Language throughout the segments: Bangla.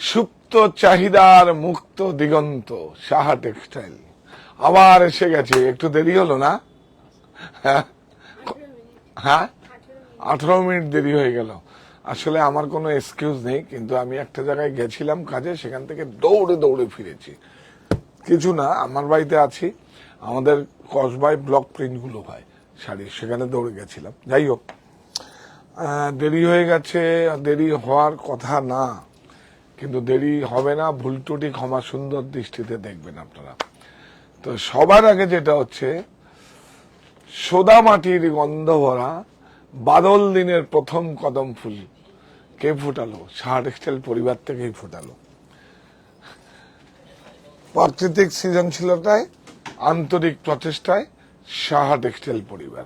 সুপ্ত চাহিদার মুক্ত দিগন্ত সাহা টেক্সটাইল আবার এসে গেছে। একটু দেরি হলো না? হ্যাঁ, 18 মিনিট দেরি হয়ে গেল। আসলে আমার কোনো এক্সকিউজ নেই, কিন্তু আমি একটা জায়গায় গেছিলাম কাজে, সেখান থেকে দৌড়ে দৌড়ে ফিরেছি। কিছু না, আমার বাড়িতে আছি, আমাদের কসবায় ব্লক প্রিন্টগুলো হয় শাড়ি, সেখানে দৌড়ে গেছিলাম। যাই হোক, দেরি হয়ে গেছে। দেরি হওয়ার কথা না, কিন্তু দেরি হবে না। ভুল ত্রুটি ক্ষমা সুন্দর দৃষ্টিতে দেখবেন আপনারা। তো সবার আগে যেটা হচ্ছে, সোদা মাটির গন্ধ ভরা বাদল দিনের প্রথম কদম ফুল কে ফুটালো? সাহা টেক্সটাইল পরিবার থেকেই ফুটালো। প্রাকৃতিক সৃজনশীলতায়, আন্তরিক প্রচেষ্টায় সাহা টেক্সটাইল পরিবার।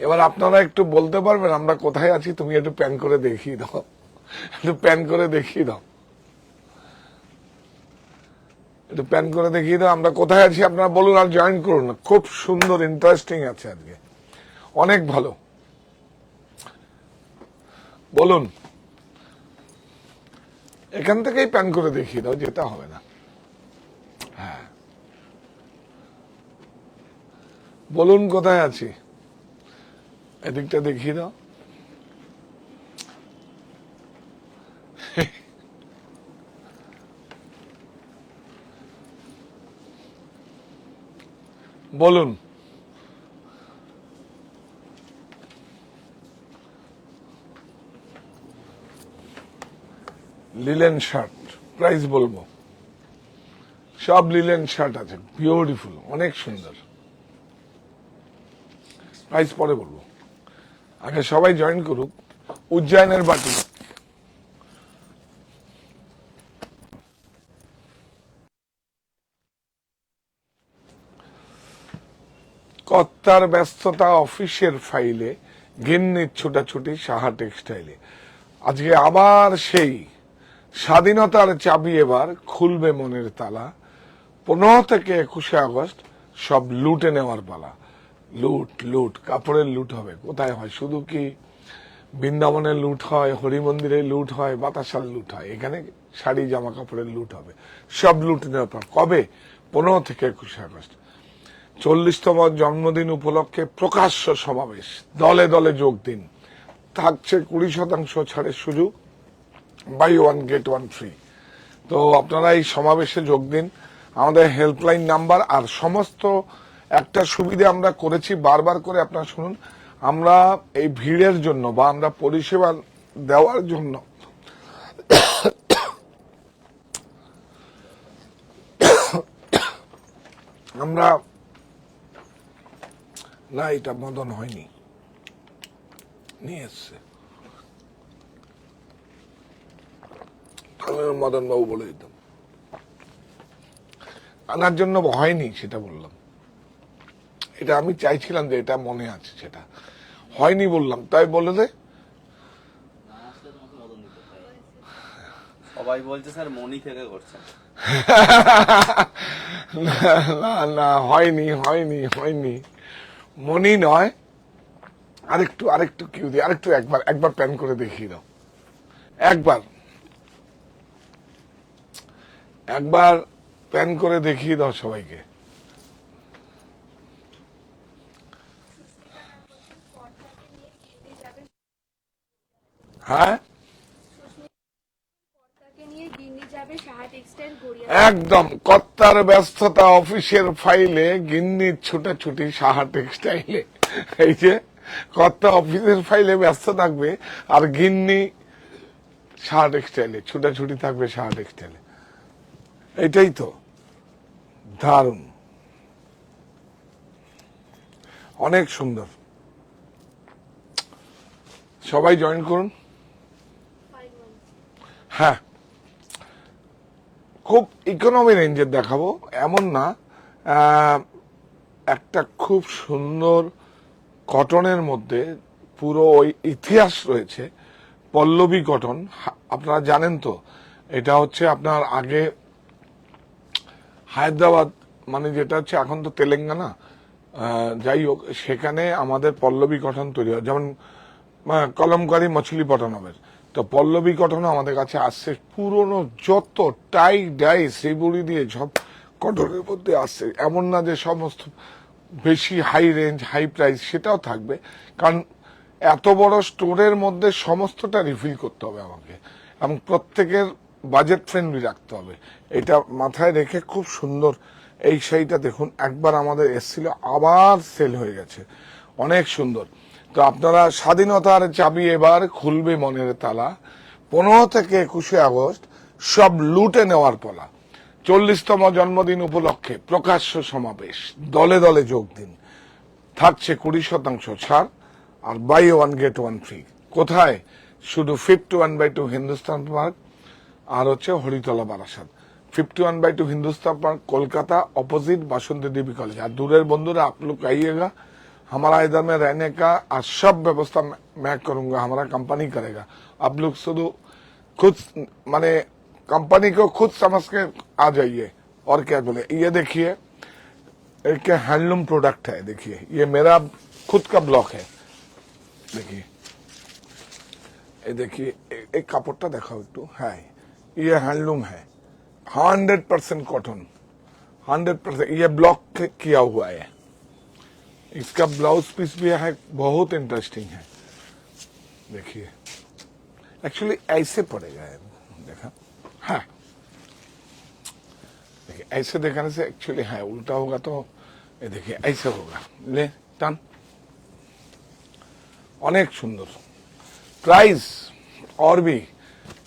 এবার আপনারা একটু বলতে পারবেন আমরা কোথায় আছি? তুমি একটু প্যান করে দেখিয়ে দাও, একটু প্যান করে দেখিয়ে দাও, একটু প্যান করে দেখিয়ে দাও আমরা কোথায় আছি। আপনারা বলুন আর জয়েন করুন। খুব সুন্দর, ইন্টারেস্টিং আছে আজকে, অনেক ভালো। বলুন, এখান থেকেই প্যান করে দেখিয়ে দাও, যেটা হবে না। হ্যাঁ, বলুন কোথায় আছি, এদিকটা দেখিয়ে দাও। বলুন, লিলেন শার্ট, প্রাইস বলবো। সব লিলেন শার্ট আছে, বিউটিফুল, অনেক সুন্দর। প্রাইস পরে বলবো, আগে সবাই জয়েন করুক। উজ্জয়নের বাটি, কর্তার ব্যস্ততা অফিসের ফাইলে, গিন্নির ছুটাছুটি সাহা টেক্সটাইলে। আজকে আবার সেই স্বাধীনতার চাবি এবার খুলবে মনের তালা। 15 থেকে 21 আগস্ট সব লুটে নেওয়ার পালা। লুট লুট, কাপড়ের লুট হবে। কোথায় হয়? শুধু কি বৃন্দাবনের লুট হয়, হরিমন্দিরে লুট হয়, বাতাসার লুট হয়? এখানে শাড়ি জামা কাপড়ের লুট হবে। সব লুট নেওয়ার পর কবে? 15 থেকে 21 আগস্ট। 40তম জন্মদিন উপলক্ষে প্রকাশ্য সমাবেশ, দলে দলে যোগ দিন। থাকছে 20% ছাড়ের সুযোগ, buy one get one free. তো আপনারা এই সমাবেশে যোগ দিন। আমাদের হেল্পলাইন নাম্বার আর সমস্ত একটা সুবিধা আমরা করেছি, বারবার করে আপনারা শুনুন। আমরা এই ভিড়ের জন্য বা আমরা পরিষেবা দেওয়ার জন্য আমরা, না এটা মদন হয়নি, নিয়ে এসছে মদন বাবু বলে দিতাম, আনার জন্য হয়নি সেটা বললাম। এটা আমি চাইছিলাম যে এটা মনে আছে, সেটা হয়নি বললাম, তাই বলে দে। সবাই বলছে স্যার মনি থেকে করছেন। না না, হয়নি হয়নি হয়নি, মনি নয়। আরেকটু আরেকটু কিউ দিই, আরেকটু একবার একবার প্যান করে দেখিয়ে দাও। একবার একবার প্যান করে দেখিয়ে দাও সবাইকে। হ্যাঁ, একদম। কর্তার ব্যস্ততা অফিসের ফাইলে, গিন্নির ছুটাছুটি সাহা টেক্সটাইলে। এই যে কর্তা অফিসের ফাইলে ব্যস্ত থাকবে, আর গিন্নি সাহা টেক্সটাইলে ছুটাছুটি থাকবে সাহা টেক্সটাইলে। এটাই তো দারুণ, অনেক সুন্দর। সবাই জয়েন করুন। হ্যাঁ, খুব ইকোনমি রেঞ্জের দেখাবো এমন না, একটা খুব সুন্দর কটনের মধ্যে পুরো ওই ইতিহাস রয়েছে। পল্লবী কটন, আপনারা জানেন তো, এটা হচ্ছে আপনার আগে হায়দ্রাবাদ, মানে যেটা হচ্ছে এখন তো তেলেঙ্গানা, যাই হোক, সেখানে আমাদের পল্লবী কটন তৈরি হয়। যেমন কলমকারী মছলি পটানবের, তো পল্লবী কটন আমাদের কাছে আসছে পুরনো যত টাই ডাই সেগুলি দিয়ে সব কটনের মধ্যে আসছে, এমন না যে সমস্ত বেশি হাই রেঞ্জ হাই প্রাইস, সেটাও থাকবে, কারণ এত বড় স্টোরের মধ্যে সমস্তটা রিফিল করতে হবে আমাকে, এবং প্রত্যেকের বাজেট ফ্রেন্ডলি রাখতে হবে। এটা মাথায় রেখে খুব সুন্দর এই শাড়িটা দেখুন, একবার আমাদের এসেছিল আবার সেল হয়ে গেছে, অনেক সুন্দর। তো আপনারা স্বাধীনতার চাবি এবার খুলবে মনের তালা, 15 থেকে 21 আগস্ট সব লুটে নেওয়ার পালা। 40তম জন্মদিন উপলক্ষে প্রকাশ্য সমাবেশ, দলে দলে যোগ দিন, থাকছে 20% ছাড়, আর buy one get one free. কোথায়? শুধু 51/2 হিন্দুস্তান পার্ক আর হচ্ছে Haritala Barasat. 51/2 Hindustan park Kolkata opposite Basanti Devi college. और दूर बंधुरा आप लोग आइएगा, हमारा इधर में रहने का और सब व्यवस्था मैं करूंगा, हमारा कंपनी करेगा। आप लोग शुद्ध खुद माने कंपनी को खुद समझ के आ जाइए। और क्या बोले, ये देखिए एक हैंडलूम प्रोडक्ट है, देखिए ये मेरा खुद का ब्लॉक है, देखिए ये देखिए एक कपड़ा देखा तो है, ये हैंडलूम है, 100% कॉटन, 100%। ये ब्लॉक किया हुआ है, इसका ब्लाउज पीस भी है, बहुत इंटरेस्टिंग है। देखिए एक्चुअली ऐसे पड़ेगा, देखा है, देखिए ऐसे देखने से एक्चुअली है, उल्टा होगा तो ये देखिए ऐसे होगा। ले टन, अनेक सुंदर प्राइस, और भी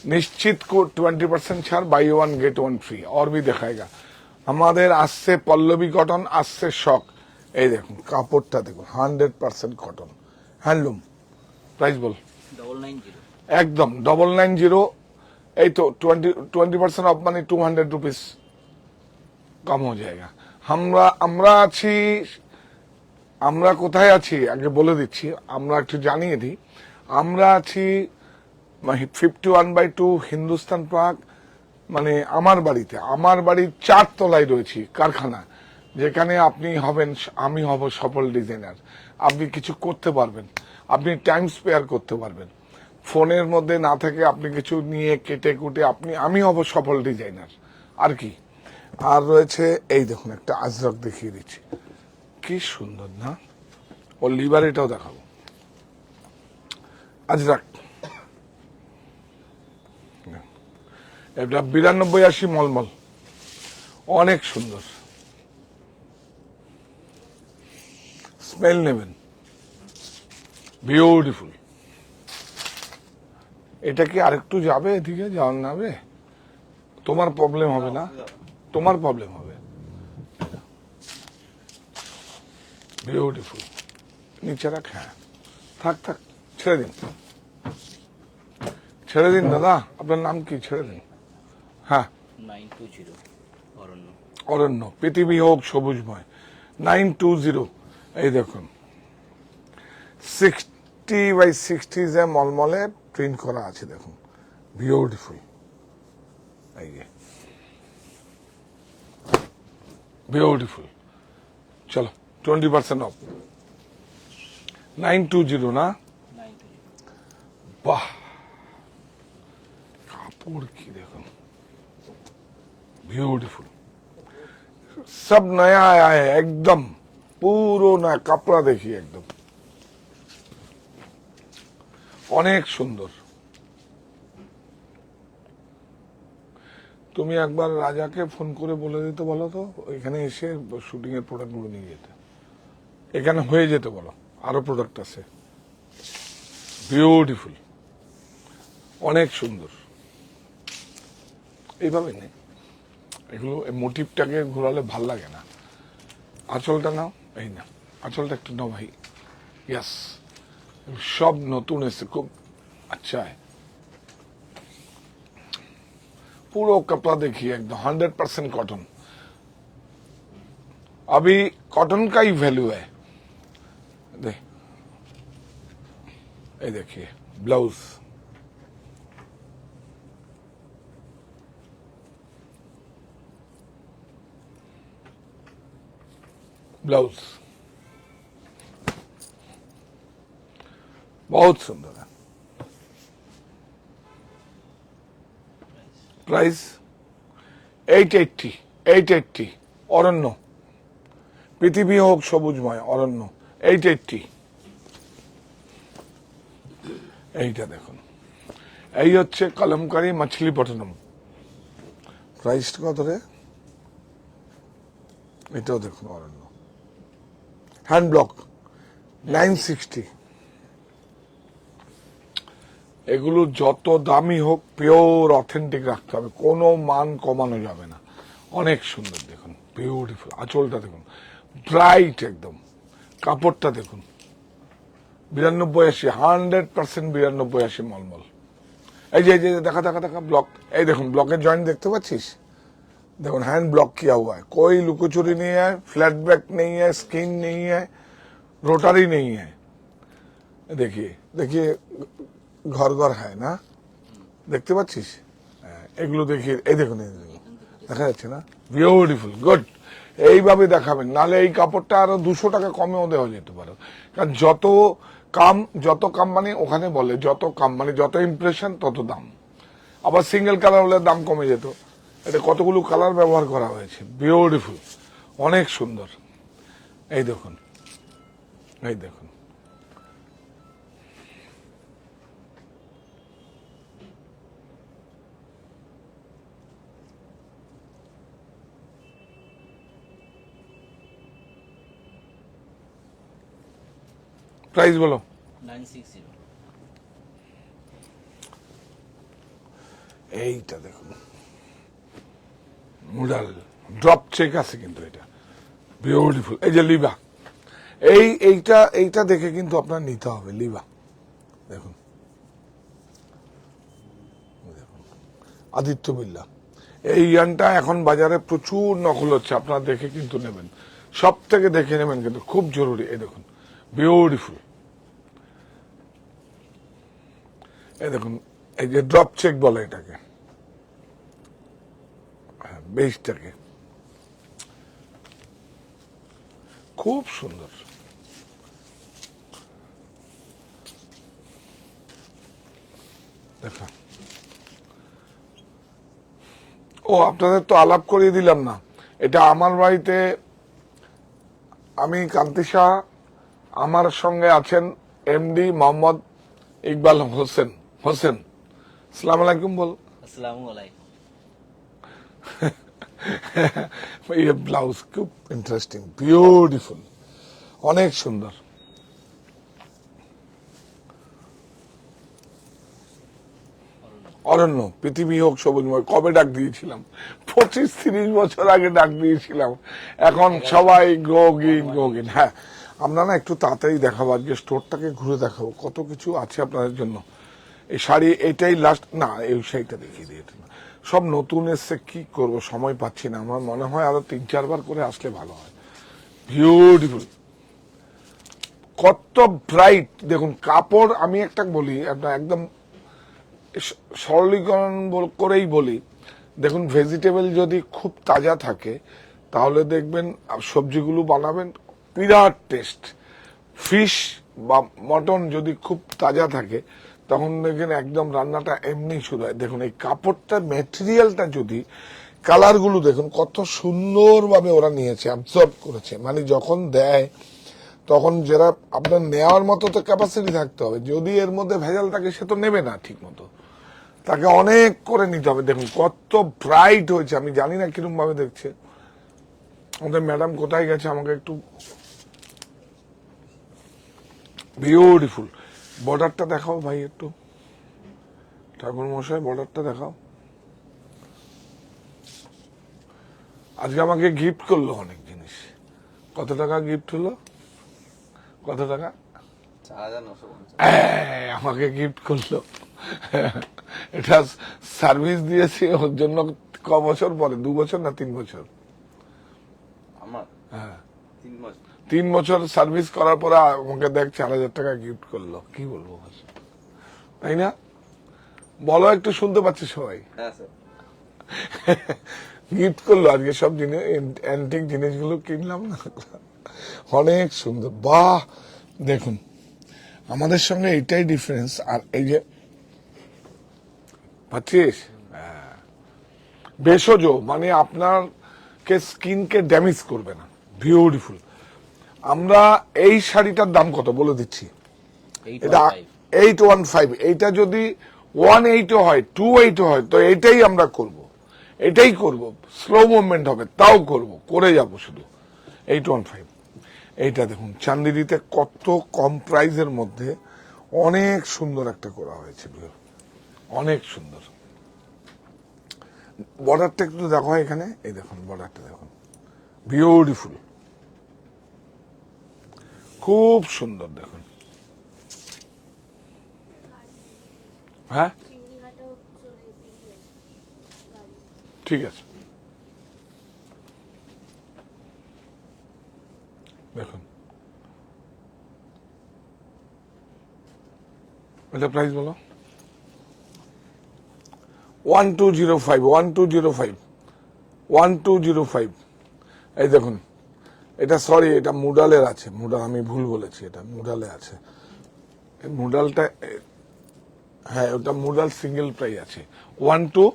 निश्चित को 20% ছাড়, buy one get one free. और भी দেখাएगा। আমাদের আসছে পল্লবী কটন, আসছে শক। এই দেখুন কাপড়টা দেখুন, 100% কটন, হ্যান্ডলুম। প্রাইস বল। 990। একদম 990। এই তো 20% অফ, মানে 200 रुपीस কম हो जाएगा। আমরা আছি, আমরা কোথায় আছি আগে বলে দিচ্ছি, আমরা একটু জানিয়ে দিই। আমরা আছি 51/2 হিন্দুস্তান পার্ক, মানে আমার বাড়িতে, আমার বাড়ির 4 তলায় রয়েছি কারখানা, যেখানে আপনি হবেন, আমি হব সফল ডিজাইনার। আপনি কিছু করতে পারবেন, আপনি টাইম স্পেয়ার করতে পারবেন, ফোনের মধ্যে না থেকে আপনি কিছু নিয়ে কেটে কুটে আমি হব সফল ডিজাইনার। আর কি, আর রয়েছে এই দেখুন একটা আজরক দেখিয়ে দিচ্ছি, কি সুন্দর না, ও লিভার, এটাও দেখাবো। আজরাক এটা 92-80 মলমল, অনেক সুন্দর, স্মেল নেবেন, বিউটিফুল। এটা কি আরেকটু যাবে এদিকে, যাওয়ার নাবে, তোমার প্রবলেম হবে না, তোমার প্রবলেম হবে। বিউটিফুল, নিচে রাখ, হ্যাঁ থাক থাক, ছেড়ে দিন, ছেড়ে দিন দাদা, আপনার নাম কি, ছেড়ে দিন। হ্যাঁ 920 অরণ্য। অরণ্য, পৃথিবী হোক সবুজময়। 920। এই দেখুন 60/60 যে মলমলে প্রিন্ট করা আছে, দেখুন বিউটিফুল। এই যে বিউটিফুল। চলো 20% অফ, 920 না, 920। বাহ কাপড় কি দেখুন, ब्यूटीफुल, सब नया आया है, एकदम পুরো না কাপড়া দেখি, একদম অনেক সুন্দর। তুমি একবার রাজাকে ফোন করে বলে দিতে বলো তো, এখানে এসে শুটিং এর প্রোডাক্ট গুলো নিয়ে যেতে, এখানে হয়ে যেতে বলো, আরো প্রোডাক্ট আছে। বিউটিফুল, অনেক সুন্দর। এইভাবে নেই, এগুলো মোটিভটাকে ঘোরালে ভাল লাগে না। আঁচলটা নাও, এই না আঁচলটা একটু নাও ভাই, ইয়াস, সব নতুন এসে, খুব আচ্ছা है। पूरा कपड़ा देखिए एकदम 100% कॉटन। अभी कॉटन का ही वैल्यू है। ये देखिए ब्लाउज, ब्लाउज बहुत सुंदर है। প্রাইস 880, 880 অরণ্য, পৃথিবী হোক সবুজময় অরণ্য 880। এইটা দেখুন, এই হচ্ছে কলমকারী মাছলিপট্টনম। প্রাইস কত রে? এটাও দেখুন অরণ্য, হ্যান্ড ব্লক 960। এগুলো যত দামি হোক পিওর অথেন্টিক রাখতে হবে, কোনো মান কমানো যাবে না। অনেক সুন্দর দেখুন, বিউটিফুল। আঁচলটা দেখুন, ব্রাইট একদম। কাপড়টা দেখুন 92-80, 100% 92-80 মলমল। এই যে দেখা দেখা দেখা ব্লক, এই দেখুন ব্লকের জয়েন্ট দেখতে পাচ্ছিস? देखो हैंड ब्लॉक किया हुआ है, कोई लुकोचुरी नहीं है, फ्लैट बैक नहीं है, स्किन नहीं है, रोटरी नहीं है। देखिए देखिए घर घर है ना, দেখতে পাচ্ছিস? এগুলো দেখিয়ে, এই দেখুন দেখা যাচ্ছে না? Beautiful, good. এইভাবে দেখাবেন, নালে এই কাপড়টা আরো 200 টাকা কমেও দেওয়া যেতে পারে। কারণ যত কাম মানে ওখানে বলে যত কাম মানে যত ইমপ্রেশন তত দাম। আবার সিঙ্গেল কালার হলে দাম কমে যেত। এটা কতগুলো কালার ব্যবহার করা হয়েছে, বিউটিফুল, অনেক সুন্দর। এই দেখুন, এই দেখুন, প্রাইস বলো। 960। এইটা দেখুন, মুডাল ড্রপ চেক আছে কিন্তু এটা বিউটিফুল। এই যে লিবা, এইটা দেখে কিন্তু আপনার নিতে হবে লিবা। দেখুন আদিত্য বিল্লা, এই ইয়ানটা এখন বাজারে প্রচুর নকল হচ্ছে, আপনারা দেখে কিন্তু নেবেন, সব থেকে দেখে নেবেন কিন্তু খুব জরুরি। এই দেখুন বিউটিফুল, এই দেখুন, এই যে ড্রপ চেক বলে এটাকে, বেসটাকে, খুব সুন্দর। দেখা, ও আপনাদের তো আলাপ করিয়ে দিলাম না, এটা আমার বাড়িতে আমি কান্তি শাহ, আমার সঙ্গে আছেন এমডি মোহাম্মদ ইকবাল হোসেন। আসসালামু আলাইকুম বল। আসসালামু আলাইকুম। এই ব্লাউজ খুব ইন্টারেস্টিং, বিউটিফুল, অনেক সুন্দর। অরণ্য, পৃথিবী হোক সবুজময়, কবে ডাক দিয়েছিলাম? 25-30 বছর আগে ডাক দিয়েছিলাম। এখন সবাই গোগিন। হ্যাঁ, আমরা না একটু তাড়াতাড়ি দেখাবো, আজকে স্টোরটাকে ঘুরে দেখাবো, কত কিছু আছে আপনাদের জন্য। এই শাড়ি এটাই লাস্ট না, এই শাড়িটা দেখিয়ে দিয়ে, সব নতুন এসছে, কি করব, সময় পাচ্ছি না। আমার মনে হয় আরো 3-4 বার করে আসলে ভালো হয়। বিউটিফুল, কত ব্রাইট দেখুন কাপড়। আমি একটা বলি আপনার, একদম সরলীকরণ করেই বলি, দেখুন ভেজিটেবল যদি খুব তাজা থাকে তাহলে দেখবেন সবজিগুলো বানাবেন বিরাট টেস্ট। ফিশ বা মটন যদি খুব তাজা থাকে তখন দেখবেন একদম রান্নাটা এমনি শুরু হয়। দেখুন এই কাপড়টা, মেটেরিয়ালটা, যদি কালারগুলো দেখুন কত সুন্দরভাবে ওরা নিয়েছে, অ্যাবজর্ব করেছে। মানে যখন দেয় তখন যারা আপনার নেওয়ার মতো তো ক্যাপাসিটি থাকতে হবে, যদি এর মধ্যে ভেজাল থাকে সে তো নেবে না ঠিক মতো, তাকে অনেক করে নিতে হবে। দেখুন কত ব্রাইট হয়েছে, আমি জানি না কিরকম ভাবে দেখছে। আমাদের ম্যাডাম কোথায় গেছে, আমাকে একটু, বিউটিফুল। বর্ডারটা দেখাও ভাই একটু, ঠাকুর মশাই বর্ডারটা দেখাও। আজকে আমাকে গিফট করলো অনেক জিনিস। কত টাকা গিফট হলো? কত টাকা? 4950। আমাকে গিফট করলো। এটা সার্ভিস দিয়েছি ওর জন্য। ক বছর পরে? 2 বছর না 3 বছর? আমার হ্যাঁ 3 বছর। 3 বছর সার্ভিস করার পরে আমাকে দেখ 4000 টাকা গিফট করলো। কি বলবো, তাই না? বলো, একটু শুনতে পাচ্ছি সবাই। হ্যাঁ স্যার। গিফট করলো আজকে সব জিনিস, অ্যান্টিক জিনিসগুলো কিনলাম না, অনেক সুন্দর। বাহ, দেখুন আমাদের সঙ্গে এটাই ডিফারেন্স। আর এই যে পাচ্ছিস, ভেষজ, মানে আপনাকে স্কিনকে ড্যামেজ করবে না, বিউটিফুল। আমরা এই শাড়িটার দাম কত বলে দিচ্ছি, এটা 815 815। এইটা যদি 18 হয় 28 হয় তো এটাই আমরা করব, এটাই করব, স্লো মুভমেন্ট হবে তাও করব, করে যাব শুধু 815। এইটা দেখুন চান্দিনীতে কত কম প্রাইসের মধ্যে অনেক সুন্দর একটা করা হয়েছে, অনেক সুন্দর। বর্ডারটা একটু দেখো এখানে, এই দেখুন বর্ডারটা দেখুন, বিউটিফুল, খুব সুন্দর দেখুন। হ্যাঁ ঠিক আছে, দেখুন এটা প্রাইস বলো। 1205, 1205, 1205। এই দেখুন, এটা সরি, এটা মুডালের আছে, মুডাল, আমি ভুল বলেছি, এটা মুডালে আছে। এই মুডালটা, হ্যাঁ ওটা মুডাল সিঙ্গেল প্রাইস আছে 1205।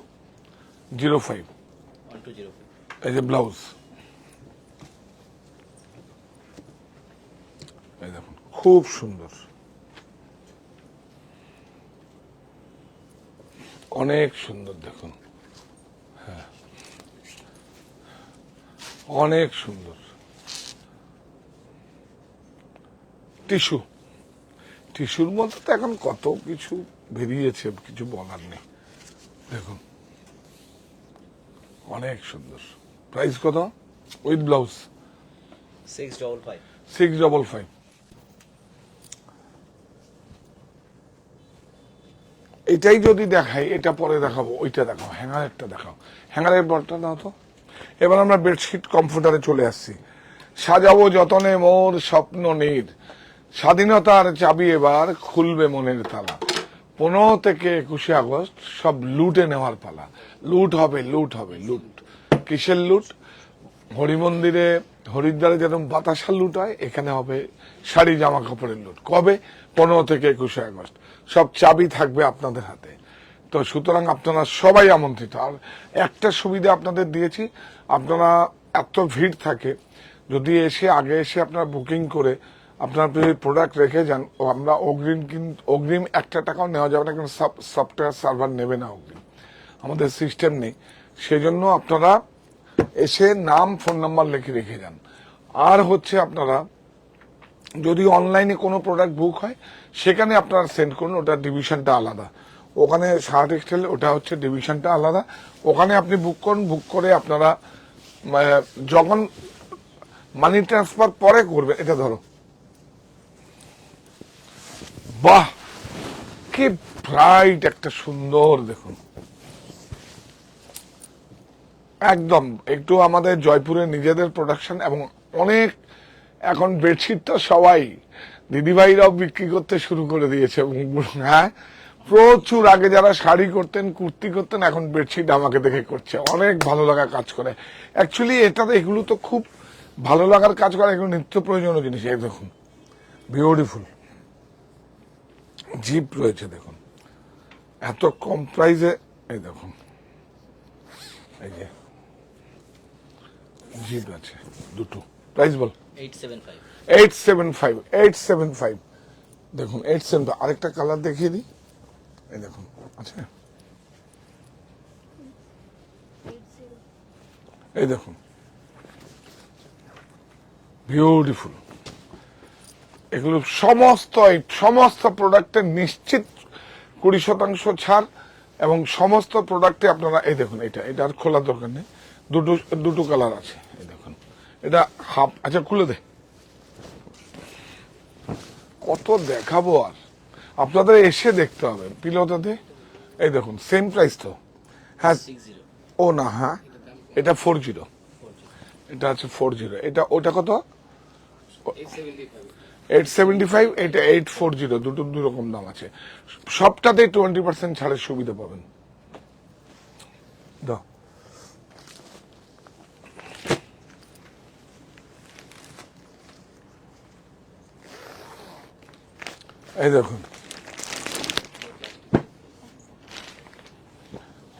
1205 এই যে ব্লাউজ, এই দেখুন খুব সুন্দর, অনেক সুন্দর দেখুন, হ্যাঁ অনেক সুন্দর। টিস্যু, টিস্যুর মধ্যে তো এখন কত কিছু বেরিয়েছে, কিছু বলার নেই। দেখুন অনেক সুন্দর। প্রাইস কত উইথ ব্লাউজ? 655 655। এটাই যদি দেখাই, এটা পরে দেখাবো, ওইটা দেখাও, হ্যাঙ্গারেরটা দেখাও, হ্যাঙ্গারের বলটা দাও তো। এবার আমরা বেডশিট কমফোর্টারে চলে আসছি। সাজাবো যতনে মোর স্বপ্ন নীর, স্বাধীনতার চাবি এবার খুলবে মনের তালা। 15 থেকে 21 আগস্ট সব লুটে নেওয়ার পালা। লুট হবে, লুট হবে, লুট। কিসের লুট? হরিমন্দিরে, হরিদ্বারে যেরকম বাতাসা লুট হয়, এখানে হবে শাড়ি জামা কাপড়ের লুট। কবে? 15 থেকে 21 আগস্ট। সব চাবি থাকবে আপনাদের হাতে। তো সুতরাং আপনারা সবাই আমন্ত্রিত। আর একটা সুবিধা আপনাদের দিয়েছি, আপনারা এত ভিড় থাকে, যদি আগে এসে আপনারা বুকিং করে আপনার প্রোডাক্ট রেখে যান, ও আমরা অগ্রিম 1 টাকাও নেওয়া যাবে না, কারণ সফটওয়্যার সার্ভার নেবে না অগ্রিম, আমাদের সিস্টেম নেই। সেজন্য আপনারা এসে নাম ফোন নাম্বার লিখে রেখে যান। আর হচ্ছে আপনারা যদি অনলাইনে কোনো প্রোডাক্ট বুক হয়, সেখানে আপনারা সেন্ড করুন, ওটা ডিভিশনটা আলাদা। ওখানে শার্ট টেক্সটাইল, ওটা হচ্ছে ডিভিশনটা আলাদা, ওখানে আপনি বুক করুন। বুক করে আপনারা যখন মানি ট্রান্সফার পরে করবেন, এটা ধরো, বাহ কি ব্রাইট একটা সুন্দর দেখুন, একদম একটু আমাদের জয়পুরের নিজেদের প্রোডাকশন। এবং অনেক এখন বেডশিট তো সবাই দিদিভাইরাও বিক্রি করতে শুরু করে দিয়েছে। হ্যাঁ প্রচুর, আগে যারা শাড়ি করতেন, কুর্তি করতেন, এখন বেডশিট আমাকে দেখে করছে, অনেক ভালো লাগা কাজ করে। অ্যাকচুয়ালি এগুলো তো খুব ভালো লাগার কাজ করে, এগুলো নিত্য প্রয়োজনীয় জিনিস। এই দেখুন বিউটিফুল জিপ রয়েছে, দেখুন এত কম প্রাইসে। এই দেখুন, এই যে জিপ আছে দুটো। প্রাইস বল? 875 875, 875। দেখুন 875। আরেকটা কালার দেখিয়ে দিই, এই দেখুন, আচ্ছা এই দেখুন বিউটিফুল। এগুলো সমস্ত প্রোডাক্টে নিশ্চিত 20% ছাড়, এবং সমস্ত প্রোডাক্টে আপনারা এই দেখুন, এটা আর খোলার দরকার নেই, দুটো কালার আছে। এই দেখুন এটা হাফ, আচ্ছা খুলে দে, কত দেখাবো আর, আপনাদের এসে দেখতে হবে। পিলোটাতে এই দেখুন সেম প্রাইস তো, হ্যাঁ 60 ও না, হ্যাঁ এটা 40, এটা আছে 40, এটা ওটা কত? 875, এটা 840, দুটো দু রকম দাম আছে। সবটাতে 20% ছাড়ের সুবিধা পাবেন। দাও, এই দেখুন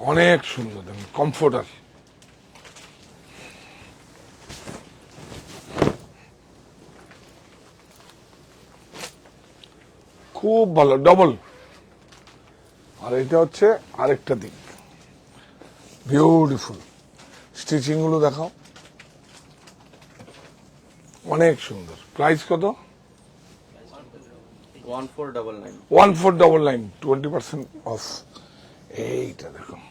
অনেক সুন্দর দেখুন, কমফোর্টার। খুব ভালো, ডবল। আর এটা হচ্ছে আরেকটা দিক, বিউটিফুল। স্টিচিং গুলো দেখাও, অনেক সুন্দর। প্রাইস কত? 1499 1499, 20% অফ। এইটা দেখুন,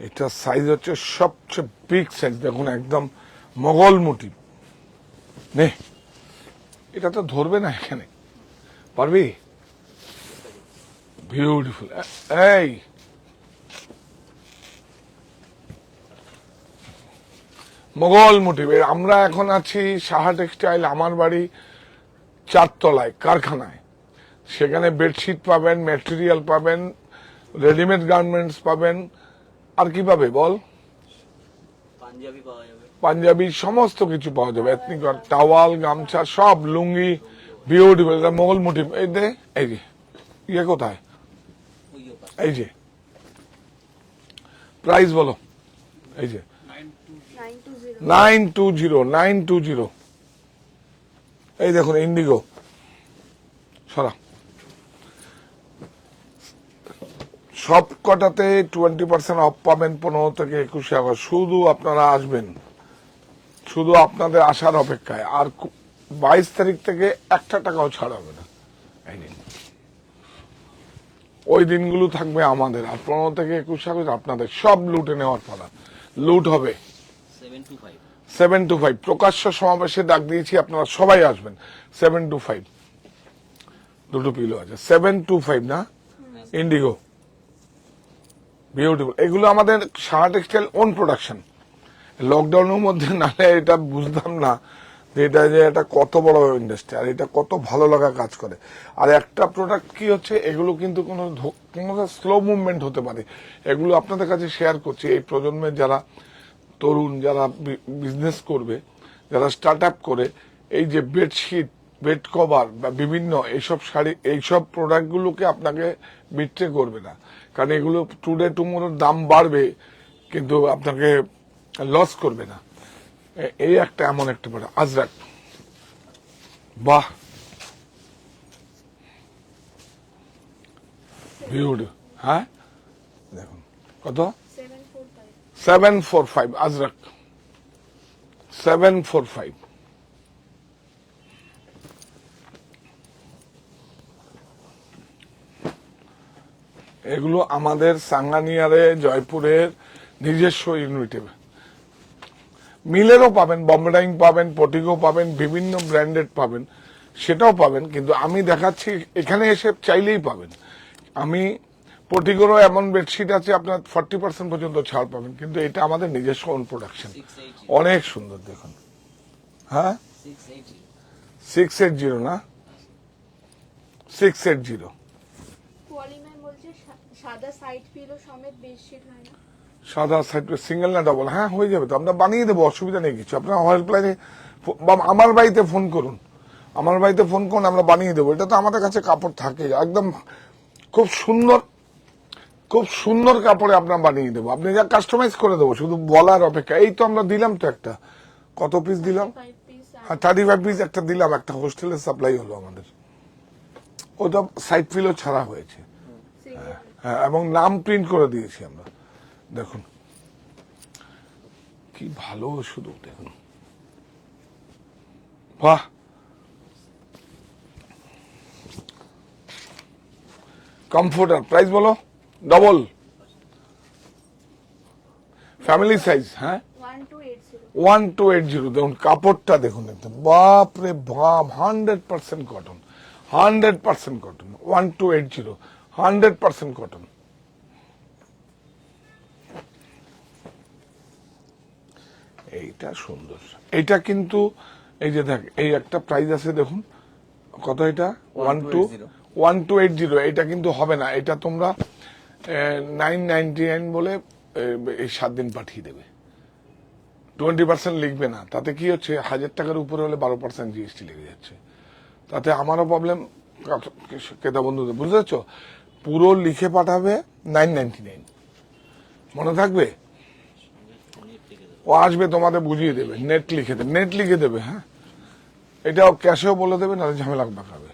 এটা সাইজ হচ্ছে সবচেয়ে বিগ সাইজ, দেখুন একদম মোগল মোটিভ। নে, এটা তো ধরবে না এখানে, পারবি? বিউটিফুল। এই মোগল মোটিভ। আমরা এখন আছি সাহা টেক্সটাইল, আমার বাড়ি 4 তলায় কারখানায়। সেখানে বেডশিট পাবেন, ম্যাটেরিয়াল পাবেন, রেডিমেড গার্মেন্টস পাবেন, আর কি পাবে বল? পাঞ্জাবি পাওয়া যাবে। পাঞ্জাবি সমস্ত কিছু পাওয়া যাবে, এথনিক টাওয়াল, গামছা, সব, লুঙ্গি, বিউটিফুল। এটা মোগল মোটিভ। এই দে, এই যে ইয়ে কোথায়, ওইও পাশে। এই যে প্রাইস বলো। এই যে 920, এই দেখুন ইন্ডিগো। সরা, সব কটাতে 20% অফ পাবেন, 15 থেকে 21 আগস্ট। শুধু আপনারা আসবেন, শুধু আপনাদের আসার অপেক্ষায়। আর 22 তারিখ থেকে 1 টাকাও ছাড় হবে না। এই নিন, ওই দিনগুলো থাকবে আমাদের, আর 15 থেকে 21 আগস্ট আপনাদের। সব লুটে নেওয়ার পালা, লুট হবে। 725 725 প্রকাশ্য সমাবেশে ডাক দিয়েছি, আপনারা সবাই আসবেন। 725 দুটো পিলো আছে। 725 না, ইন্ডিগো, বিউটিফুল। এগুলো আমাদের সাহা টেক্সটাইল ওন প্রোডাকশন। লকডাউনের মধ্যে নালে এটা বুঝতাম না যে এটা কত বড় ইন্ডাস্ট্রি, আর এটা কত ভালো লাগা কাজ করে। আর একটা প্রোডাক্ট কি হচ্ছে, এগুলো কিন্তু কোনো স্লো মুভমেন্ট হতে পারে। এগুলো আপনাদের কাছে শেয়ার করছি, এই প্রজন্মের যারা তরুণ, যারা বিজনেস করবে, যারা স্টার্ট আপ করে, এই যে বেডশিট, বেড কভার বা বিভিন্ন এইসব শাড়ি, এইসব প্রোডাক্টগুলোকে আপনাকে বিট্রে করবে না। কারণ এগুলো টুডে টুমোরোর দাম বাড়বে, কিন্তু আপনাকে লস করবে না। এই একটা এমন একটা প্রোডাক্ট, আজরাক। বাহ, বিউটি। হ্যাঁ দেখুন কত, 745 আজরাক, 745। এগুলো আমাদের সাঙ্গানিয়ারে, জয়পুরের নিজস্ব ইউনিটে। মিলেরও পাবেন, বম্বেডাইং পাবেন, পটিগো পাবেন, বিভিন্ন ব্র্যান্ডেড পাবেন, সেটাও পাবেন। কিন্তু আমি দেখাচ্ছি, এখানে এসে চাইলেই পাবেন। আমি পটিগোরও এমন বেডশিট আছে আপনার 40% পর্যন্ত ছাড় পাবেন, কিন্তু এটা আমাদের নিজস্ব ওন প্রোডাকশন। 680 অনেক সুন্দর দেখুন। হ্যাঁ 680 680 না, 680। পলিমার বলছে সাদা সাইড পিলো সমেত বেডশিট হয় না? সাদা সাইড সিঙ্গেল না ডবল? হ্যাঁ হয়ে যাবে তো, আমরা বানিয়ে দেবো, অসুবিধা নেই কিছু। আপনার হেল্পলাইনে বা আমার বাড়িতে ফোন করুন, আমার বাড়িতে ফোন করুন, আমরা বানিয়ে দেবো। এটা তো আমাদের কাছে কাপড় থাকে একদম খুব সুন্দর, খুব সুন্দর কাপড়ে আপনার বানিয়ে দেবো। আপনি যা কাস্টমাইজ করে দেবো, শুধু বলার অপেক্ষা। এই তো আমরা দিলাম তো একটা, কত পিস দিলাম? 5 পিস 35 পিস একটা দিলাম, একটা হোস্টেলের সাপ্লাই হলো আমাদের। ওটা সাইড ফিলও ছাড়া হয়েছে, সিঙ্গেল। হ্যাঁ, এবং নাম প্রিন্ট করে দিয়েছি আমরা। দেখুন কি ভালো, শুধু দেখুন, বাহ। কমফোর্টার, প্রাইস বলো। Double, family size. হ্যাঁ 1280। 1280। দেখুন কাপড়টা দেখুন একদম, বাপরে বাপ, 100% কটন, 100% কটন। 1280, 100% কটন। এইটা সুন্দর। এইটা কিন্তু এই যে দেখ, এই একটা প্রাইস আছে দেখুন, কত এটা? 1280। এটা কিন্তু হবে না, এটা তোমরা 999 বলে এই 7 দিন পাঠিয়ে দেবে। 20% লিখবে না, তাতে কি হচ্ছে, 1000 টাকার উপরে হলে 12% জিএসটি লেগে যাচ্ছে। তাতে আমারও প্রবলেম, ক্রেতা বন্ধুদের, বুঝতে পারছো? পুরো লিখে পাঠাবে 999, মনে থাকবে? নেট থেকে দেবো। ও আসবে তোমাদের বুঝিয়ে দেবে, নেট লিখে দেবে। হ্যাঁ, এটাও ক্যাশেও বলে দেবে, নাহলে ঝামেলা দেখাবে।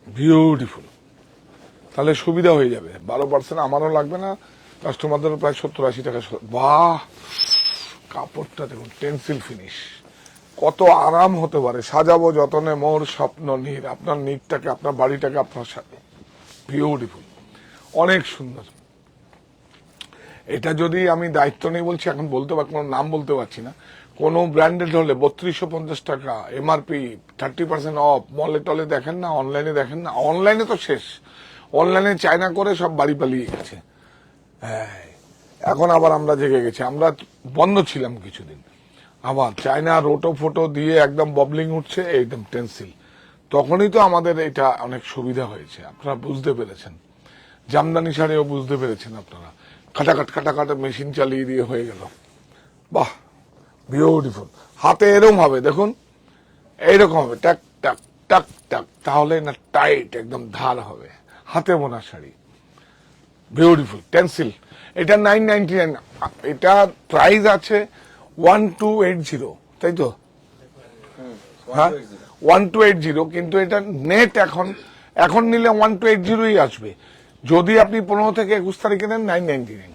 বিউটিফুল, তাহলে সুবিধা হয়ে যাবে। 12% আমারও লাগবে না, কাস্টমারদেরও প্রায় 70-80 টাকা। বাহ, কাপড়টা দেখুন, টেন্সিল ফিনিশ, কত আরাম হতে পারে। সাজাবো যতনে মোর স্বপ্ন নীর, আপনার নীরটাকে, আপনার বাড়িটাকে আপনার সাথে। বিউটিফুল, অনেক সুন্দর। এটা যদি আমি দায়িত্ব নেই বলছি, এখন বলতে পার, কোনো নাম বলতে পারছি না, কোন ব্র্যান্ডেড হলে 3250 টাকা এমআরপি, 30% অফ। মলে টলে দেখেন না, অনলাইনে দেখেন না, অনলাইনে তো শেষ। অনলাইনে চায়না করে সব বাড়ি পালিয়ে গেছে। হ্যাঁ, এখন আবার আমরা জেগে গেছি। আমরা বন্ধ ছিলাম কিছুদিন, আবার চায়না রোটো ফোটো দিয়ে একদম ববলিং উঠছে, একদম টেন্সিল। তখনই তো আমাদের এটা অনেক সুবিধা হয়েছে, আপনারা বুঝতে পেরেছেন। জামদানি শাড়িও বুঝতে পেরেছেন আপনারা, খাটাখাট মেশিন চালিয়ে দিয়ে হয়ে গেল। বাহ, বিউটিফুল। হাতে এরকম হবে, দেখুন এইরকম হবে, টাক টাক টাক টাক, তাহলে না টাইট একদম ধার হবে। হাতে বোনা শাড়ি, বিউটিফুল টেন্সিল। এটা 999, এটা প্রাইস আছে 1280, তাই তো? হ্যাঁ, 1280, কিন্তু এটা নেট এখন নিলে 1280ই আসবে। যদি আপনি 15 থেকে 21 তারিখে নেন 999,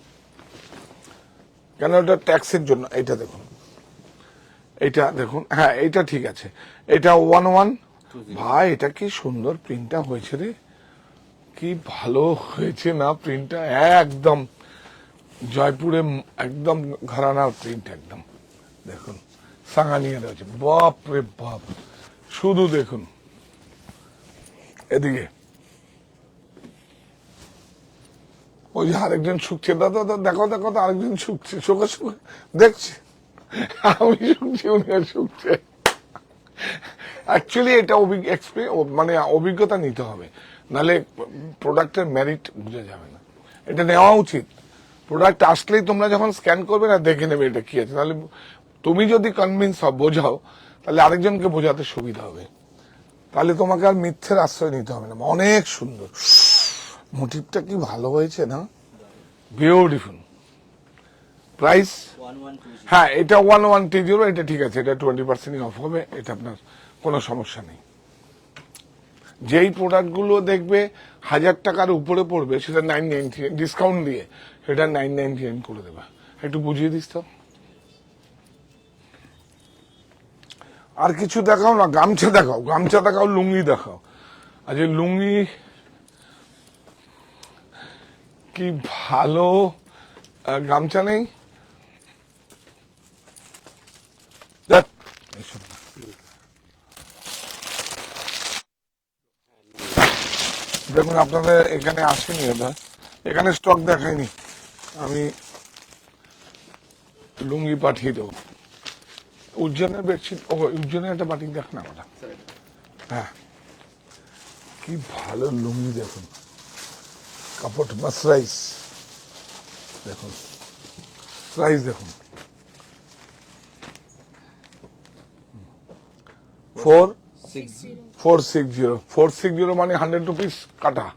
কেন এটা ট্যাক্সের জন্য। এটা দেখুন, এটা দেখুন, হ্যাঁ এটা ঠিক আছে। এটা 11, ভাই এটা কি সুন্দর প্রিন্টটা হয়েছে রে, কি ভালো হয়েছে না প্রিন্টটা, একদম জয়পুরে একদম ঘরানার প্রিন্ট একদম। দেখুন সাঙ্গানিয়া রয়েছে, বাপ রে বাপ, শুধু দেখুন এদিকে। ওই যে আরেকজন শুকছে, দাদা দেখো দেখো তো, আরেকজন শুকছে, শোকে শোকে দেখছে, আমি শুকছি, উনি শুকছে। অ্যাকচুয়ালি এটা মানে অভিজ্ঞতা নিতে হবে, নাহলে প্রোডাক্টের মেরিট বুঝে যাবে না। এটা নেওয়া উচিত। প্রোডাক্ট আসলেই তোমরা যখন স্ক্যান করবে না, দেখে নেবে এটা কি আছে। তাহলে তুমি যদি কনভিন্স বোঝাও, তাহলে আরেকজনকে বোঝাতে সুবিধা হবে। তাহলে তোমাকে আর মিথ্যের আশ্রয় নিতে হবে না। অনেক সুন্দর, মোটিভটা কি ভালো হয়েছে না, বিউটিফুল। প্রাইস 1120। হ্যাঁ, এটা 1120, এটা ঠিক আছে, এটা 20% অফ হবে, এটা আপনার কোনো সমস্যা নেই। যেই প্রোডাক্টগুলো দেখবে 1000 টাকার উপরে পড়বে, সেটা 999 ডিসকাউন্ট দিয়ে সেটা 999 করে দেবে। একটু বুঝিয়ে দিস তো। আর কিছু দেখাও না, গামছা দেখাও, লুঙ্গি দেখাও। আচ্ছা, লুঙ্গি কি ভালো, গামছা নেই। ধ্যাৎ, এইসব না। দেখুন আপনাদের এখানে আসেনি, এটা এখানে স্টক দেখায়নি, আমি লুঙ্গি পাঠিয়ে দেবো। উজ্জয়নের বেডশিট, ও উজ্জয়নের একটা বাটিক দেখ না ওটা। হ্যাঁ, কি ভালো লুঙ্গি দেখুন, কাপড় মাসরাইজ দেখুন, প্রাইস দেখুন 460 মানে 100 রুপিস কাটা।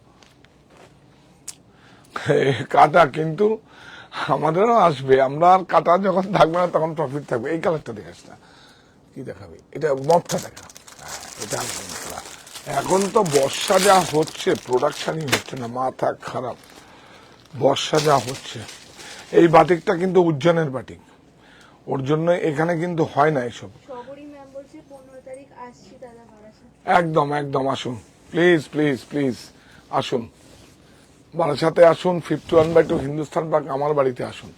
কাটা, কিন্তু আমাদেরও আসবে, আমরা আর কাটা যখন থাকবে না তখন প্রফিট থাকবে। এই কালারটা দেখাস না, কি দেখাবে, এটা মপটা দেখা। এটা আলহামদুলিল্লাহ। এখন তো বর্ষা যা হচ্ছে, প্রোডাকশনই হচ্ছে না, মাথা খারাপ। বর্ষা যা হচ্ছে, এই বাটিকটা কিন্তু উজ্জয়নের বাটিক, ওর জন্য এখানে কিন্তু হয় না এসব। সবরই ম্যাম বলছে 15 তারিখ আসছি দাদা বারাসাত। একদম একদম আসুন, প্লিজ প্লিজ প্লিজ আসুন, বারাসাতে আসুন, 51/2 হিন্দুস্তান পার্ক আমার বাড়িতে আসুন।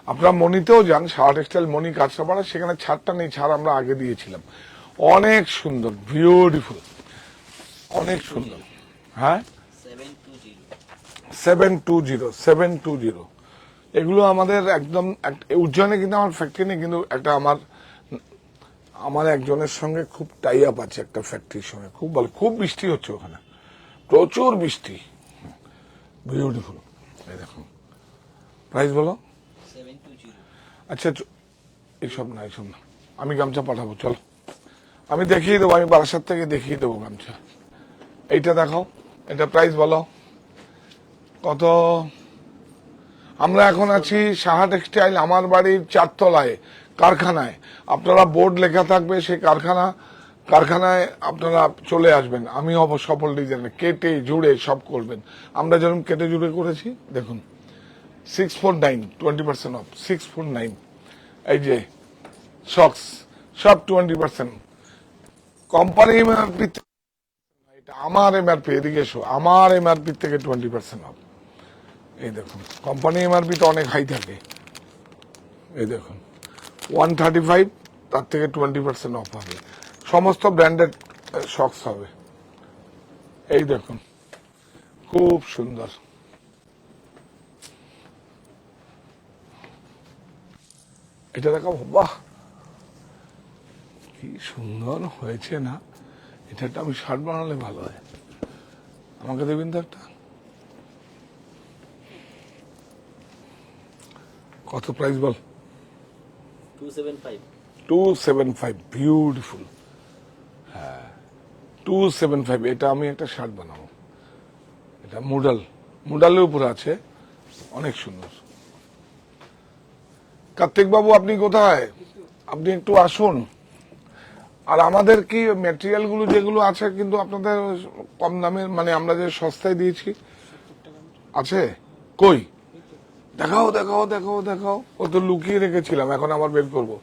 আপনারা মনিতেও যান, সাহা টেক্সটাইল মনি কাঁচরাপাড়া, সেখানে ছাড়টা নেই, ছাড় আমরা আগে দিয়েছিলাম। অনেক সুন্দর, বিউটিফুল, অনেক সুন্দর। হ্যাঁ, 720 এগুলো আমাদের একদম উজ্জয়নে, কিন্তু আমার ফ্যাক্টরি নেই, কিন্তু একটা আমার একজনের সঙ্গে খুব টাই আপ আছে, একটা ফ্যাক্টরির সঙ্গে। খুব ভালো, খুব বৃষ্টি হচ্ছে ওখানে, প্রচুর বৃষ্টি। বিউটিফুল, এই দেখুন। প্রাইস বলো। 720। আচ্ছা, এইসব না, আমি গামছা পাঠাবো, চলো আমি দেখিয়ে দেবো, আমি বারাসাত থেকে দেখিয়ে দেবো গামছা। এইটা দেখাও, এটা প্রাইস বলো কত। আমরা এখন আছি সাহা টেক্সটাইল, আমার বাড়ির 4 তলায় কারখানায়। আপনারা বোর্ড লেখা থাকবে, সেই কারখানায় আপনারা চলে আসবেন। আমি হব সফল ডিজাইনার, কেটে জুড়ে সব করবেন। আমরা যেরকম কেটে জুড়ে করেছি, দেখুন 649 20% অফ, 649। এই যে সক্স সব 20%। কোম্পানি এমআরপি, এটা আমার এমআরপি, এদিকে এসো, আমার এমআরপি থেকে 20% অফ। এই দেখুন কোম্পানি এমআরপি তো অনেক হাই থাকে। এই দেখুন 135, তার থেকে 20% অফ হবে। সমস্ত ব্র্যান্ডেড শক্স হবে। এই দেখুন খুব সুন্দর। এটা দেখাবো, বাহ কি সুন্দর হয়েছে না? এটা একটা আমি শার্ট বানালে ভালো হয়। আমাকে দেবেন তো একটা। কত প্রাইস বল? 275 275, বিউটিফুল। হ্যাঁ 275, এটা আমি একটা শার্ট বানাবো। এটা মুডালের উপর আছে, অনেক সুন্দর। কার্তিক বাবু আপনি কোথায়? আপনি একটু আসুন। আর আমাদের কি ম্যাটেরিয়াল গুলো যেগুলো আছে, কিন্তু আপনাদের কম দামে, মানে আমরা যে সস্তায় দিয়েছি আছে, কই দেখাও দেখাও দেখাও দেখাও। ও তো লুকিয়ে রেখেছিলাম, এখন আবার বের করবো।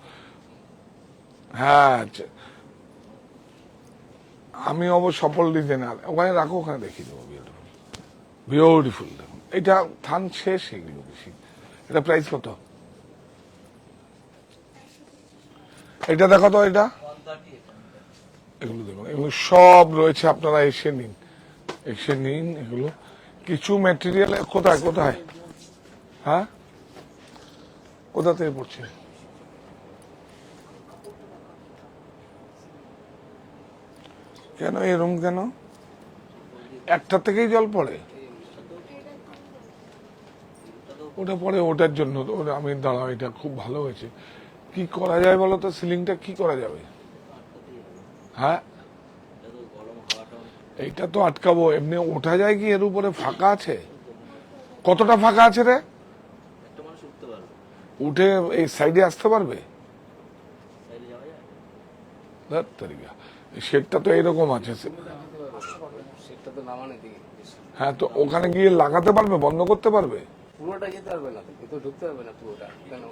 হ্যাঁ আমি অবশ্য সফল ডিজাইনার, ওখানে রাখো, ওখানে দেখিয়ে দেবো। Beautiful beautiful. দেখুন এটা থান শেষ, এগুলো বেশি। এটা প্রাইস কত? এটা দেখো তো, এটা 130 এগুলো দেখুন, এগুলো সব রয়েছে, আপনারা এসে নিন, এসে নিন। এগুলো কিছু ম্যাটেরিয়াল কোথায় কোথায়, হ্যাঁ কোথা থেকে পড়ছে? কেন এরম কেন? একটা থেকেই জল পড়ে? ওটা পরে ওটার জন্য তো আমি দাঁড়াও, এটা খুব ভালো হয়েছে। কি করা যায় বলো তো? সিলিংটা কি করা যাবে? হ্যাঁ এটা তো গরম হাওয়াটা এইটা তো আটকাবো। এমনি ওঠা যায় কি? এর উপরে ফাঁকা আছে? কতটা ফাঁকা আছে রে? একটা মানুষ উঠতে পারবে, উঠে এই সাইডে আসতে পারবে? সাইডে যাওয়া যায়। ধ্যাৎ তেরিকা, শেডটা তো এইরকম আছে। সেটা তো নামানো দিকে হ্যাঁ তো ওখানে গিয়ে লাগাতে পারবে, বন্ধ করতে পারবে? পুরোটা যেতে পারবে না, ভিতরে ঢুকতে পারবে না পুরোটা, কেন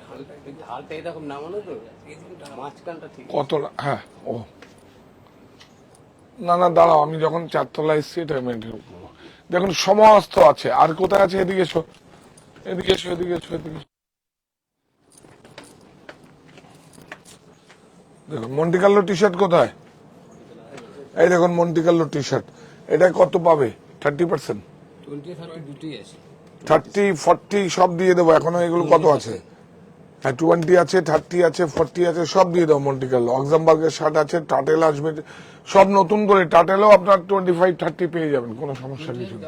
ওই ঢালটা এরকম নামানো তো, মাঝখানটা ঠিক কত? হ্যাঁ ও না না দাঁড়াও, আমি যখন 4 তলায় এসছি এটা মেনটেন করবো। দেখুন সমস্ত আছে। আর কোথায় আছে? এদিকে এসো, এদিকে এসো, এদিকে এসো, এদিকে এসো। দেখুন মন্টিকার্লো টি শার্ট কোথায়? এই দেখুন মন্টিকার্লো টি শার্ট, এটা কত পাবে? 30%, 20-30 দুটোই আছে। 30, 40 সব দিয়ে দেবো। এখনো এগুলো কত আছে? হ্যাঁ 20 আছে, 30 আছে, 40 আছে, সব দিয়ে দেবো। মন্টিকার্লো অক্সামবার্গের শার্ট আছে, টাটেল আসবে, সব নতুন করে। টাটেলও আপনার 25-30 পেয়ে যাবেন, কোনো সমস্যা কিছু নেই।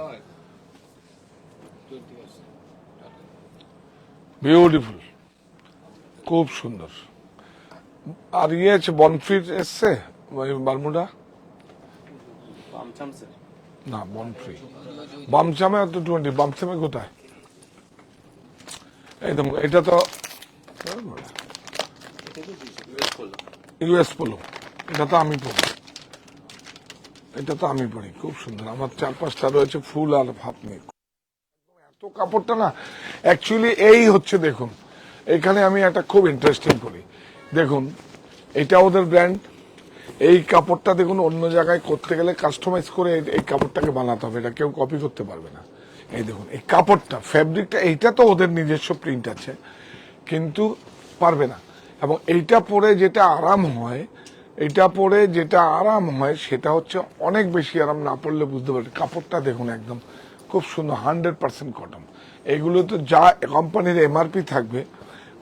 বিউটিফুল, খুব সুন্দর। আর ইয়ে আছে, বনফ্রিট এসছে বারমুডা? না বনফ্রি, বামচামে তো 20, বামচামে কোথায়? একদম এটা তো ইউএস পোলো, এটা তো আমি পড়ি, এটা তো আমি পড়ি। খুব সুন্দর। আমার 4-5টা রয়েছে ফুল আর হাফ নিয়ে। এত কাপড়টা না অ্যাকচুয়ালি এই হচ্ছে, দেখুন এখানে আমি একটা খুব ইন্টারেস্টিং করি। দেখুন এটা ওদের ব্র্যান্ড। এই কাপড়টা দেখুন অন্য জায়গায় করতে গেলে কাস্টমাইজ করে এই কাপড়টাকে বানাতে হবে, এটা কেউ কপি করতে পারবে না। এই দেখুন এই কাপড়টা, ফ্যাব্রিকটা, এইটা তো ওদের নিজস্ব প্রিন্ট আছে, কিন্তু পারবে না। এবং এইটা পরে যেটা আরাম হয়, এটা পরে যেটা আরাম হয় সেটা হচ্ছে অনেক বেশি আরাম। না পড়লে বুঝতে পারবে। কাপড়টা দেখুন একদম খুব সুন্দর, 100% কটন। এগুলো তো যা কোম্পানির এমআরপি থাকবে,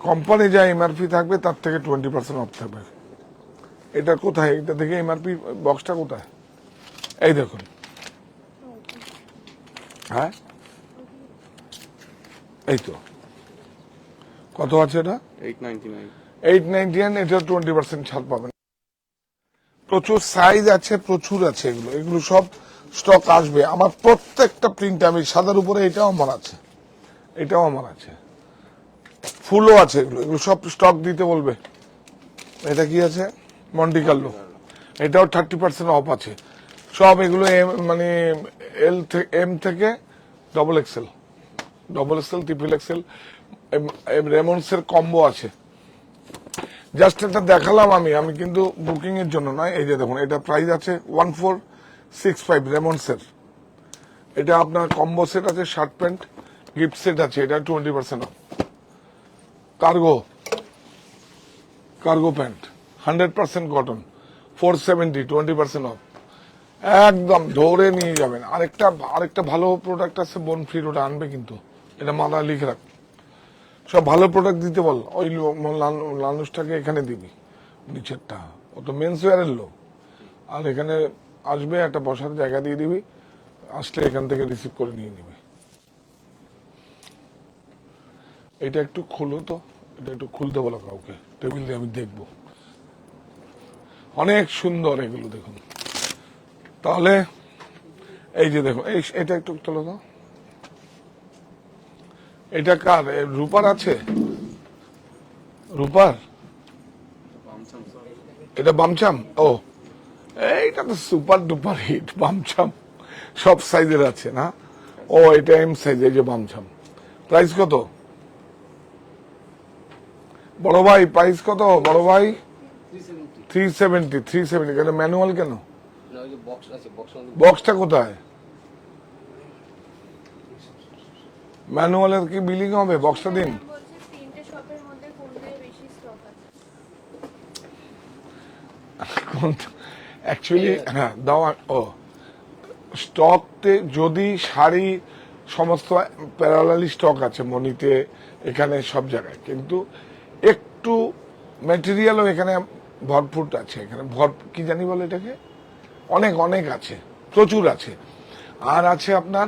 কোম্পানি যা এমআরপি থাকবে তার থেকে 20% অফ থাকবে। এটা কোথায়? এটা দেখে এমআরপি বক্সটা কোথায়? এই দেখুন, হ্যাঁ এই তো কত আছে? এটা 899, এটা 20% ছাড় পাবেন। প্রচুর সাইজ আছে, প্রচুর আছে। এগুলো সব স্টক আসবে। আমার প্রত্যেকটা প্রিন্ট, আমি সাদার উপরে এটাও আমার আছে, এটাও আমার আছে, ফুলও আছে, এগুলো এগুলো সব স্টক দিতে বলবে। এটা কি আছে? মন্টি কার্লো, এটাও 30% অফ আছে। সব এগুলো মানে এম থেকে XXL, XXL, রেমন্ডস এর কম্বো আছে। জাস্ট এটা দেখালাম আমি কিন্তু বুকিং এর জন্য নয়। এই যে দেখুন, এটা প্রাইস আছে 1465 রেমন্ডস এর। এটা আপনার কম্বো সেট আছে, শার্ট প্যান্ট গিফট সেট আছে, এটা 20% of. Cargo pant 100% cotton, 470, 20% of. একদম ধরে নিয়ে যাবেন। আরেকটা ভালো প্রোডাক্ট আছে বনফ্রির, ওটা আনবে কিন্তু, এটা মাথা লিখে রাখ। সব ভালো প্রোডাক্ট দিতে বল, ওই লানুষটাকে এখানে দিবি, নিচেরটা। ও তো মেন্স ওয়ারের লোক, আর এখানে আসবে, একটা বসার জায়গা দিয়ে দিবি, আসলে এখান থেকে রিসিভ করে নিয়ে নিবি। এটা একটু খুলো তো, এটা একটু খুলতে বলো কাউকে, টেবিল দিয়ে আমি দেখবো। অনেক সুন্দর এগুলো, দেখুন। তাহলে এই যে দেখো, এটা একটু তোলো তো। এটা কার? রূপার আছে, রূপার। এটা বামচাম। ও, এইটা তো সুপার ডুপার হিট, বামচাম। সব সাইজের আছে না? ও, এটা এম সাইজ। এই যে বামচাম, প্রাইস কত বড় ভাই? প্রাইস কত বড় ভাই? 370। কেন ম্যানুয়াল কেন? না, ওই যে বক্স আছে, বক্সটা কোথায়? ম্যানুয়ালের কি বিলিং হবে? বক্সটা দিন। বলছে 3টে শপের মধ্যে কোনটায় বেশি স্টক আছে। অ্যাকচুয়ালি হ্যাঁ দাও। ও, স্টকতে যদি শাড়ি সমস্ত প্যারালালি স্টক আছে মনিতে, এখানে সব জায়গায়, কিন্তু একটু ম্যাটেরিয়ালও এখানে ভরপুর আছে। এখানে কি জানি বলে এটাকে, অনেক আছে, প্রচুর আছে। আর আছে আপনার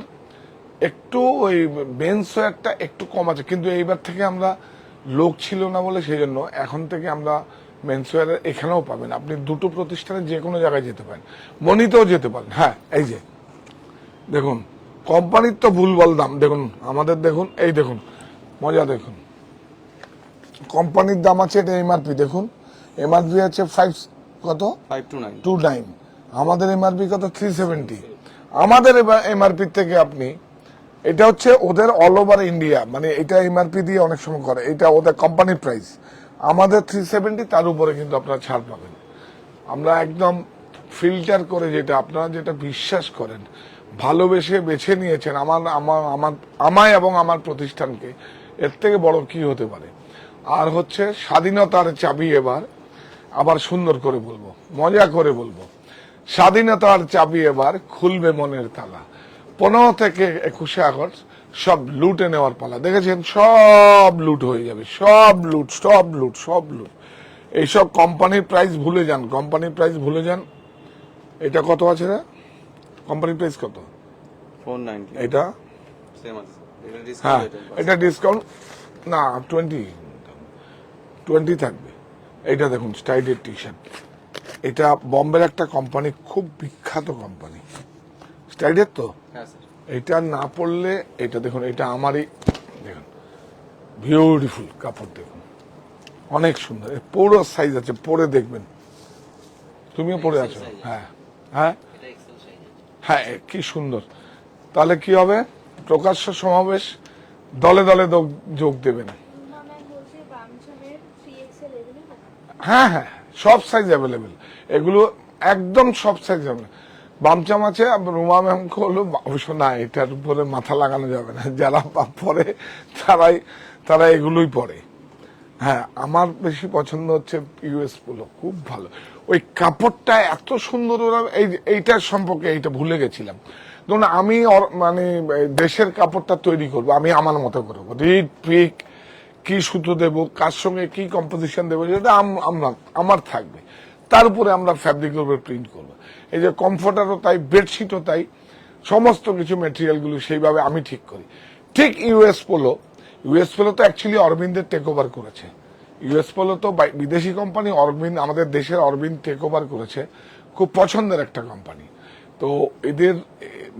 একটু ওই বেন্সওয়্যারটা একটু কম আছে, কিন্তু এইবার থেকে আমরা লোক ছিল না বলে সেই জন্য এখন থেকে আমরা মেন্সওয়্যার এখানেও পাবেন। আপনি দুটো প্রতিষ্ঠানে যে কোনো জায়গায় যেতে পারেন, মনিতেও যেতে পারেন। হ্যাঁ, এই যে দেখুন, কোম্পানির তো ভুলভাল দাম। দেখুন আমাদের, দেখুন এই দেখুন, মজা দেখুন। কোম্পানির দাম আছে, এটা এমআরপি দেখুন, এমআরপি আছে 529। আমাদের এমআরপি কত? 370। আমাদের এমআরপি থেকে আপনি, এটা হচ্ছে ওদের অল ওভার ইন্ডিয়া, মানে এটা এমআরপি দিয়ে অনেক সময় করে, এটা ওদের কোম্পানির প্রাইস। আমাদের 370, তার উপরে কিন্তু আপনারা ছাড় পাবেন। আমরা একদম ফিল্টার করে, যেটা আপনারা যেটা বিশ্বাস করেন, ভালোবেসে বেছে নিয়েছেন আমায় এবং আমার প্রতিষ্ঠানকে, এর থেকে বড় কি হতে পারে? আর হচ্ছে স্বাধীনতার চাবি, এবার আবার সুন্দর করে বলবো, মজা করে বলবো, স্বাধীনতার চাবি এবার খুলবে মনের তালা। 15 থেকে 21 আগস্ট সব লুটে নেওয়ার পালা। দেখেছেন, সব লুট হয়ে যাবে, সব লুট। এইসব কোম্পানির প্রাইস ভুলে যান, এটা কত আছে রে? কোম্পানির প্রাইস কত? 490 এটা সেম আছে এটা হ্যাঁ, ডিসকাউন্ট এটা ডিসকাউন্ট না, 20 থাকবে। এটা দেখুন, স্টাইডের টি শার্ট, এটা বম্বের একটা কোম্পানি, খুব বিখ্যাত কোম্পানি, স্টাইডের। তো হ্যাঁ স্যার এটা না পড়লে, এটা দেখুন, এটা আমারই, দেখুন বিউটিফুল কাপড়, দেখুন অনেক সুন্দর। পুরো সাইজ আছে, পরে দেখবেন, তুমিও পরে আছো। হ্যাঁ হ্যাঁ এটা এক্সেল সাইজ আছে। হ্যাঁ, কি সুন্দর। তাহলে কি হবে? প্রকাশ্য সমাবেশ, দলে দলে যোগ দেবেন। রুমা ম্যাম বলছে বামছামের 3XL এভেলেবল। হ্যাঁ, সব সাইজ অ্যাভেলেবেল, এগুলো একদম সব সাইজ অ্যাভেলেবেল। বামচাম আছে। রুমা ম্যামকে হলো, অবশ্য না, এটার উপরে মাথা লাগানো যাবে না, যারা পরে তারা এগুলোই পরে। হ্যাঁ, আমার বেশি পছন্দ হচ্ছে ইউএস পোলো, খুব ভালো। ওই কাপড়টা এত সুন্দর, ওরা এইটার সম্পর্কে এইটা ভুলে গেছিলাম। ধরুন আমি মানে দেশের কাপড়টা তৈরি করবো, আমি আমার মতো করবো, রিড পিক, কি সুতো দেব, কার সঙ্গে কি কম্পোজিশন দেবো, যেটা আমার থাকবে। তার উপরে আমরা ফ্যাব্রিকের উপরে প্রিন্ট করবো। এই যে কমফোর্টারও তাই, বেডশিটও তাই, সমস্ত কিছু মেটেরিয়ালগুলো সেইভাবে আমি ঠিক করি। ঠিক ইউএস পোলো তো অ্যাকচুয়ালি অরবিন্দের টেক ওভার করেছে। ইউএস পোলো তো বিদেশি কোম্পানি, অরবিন্দ আমাদের দেশের অরবিন্দ টেক ওভার করেছে। খুব পছন্দের একটা কোম্পানি, তো এদের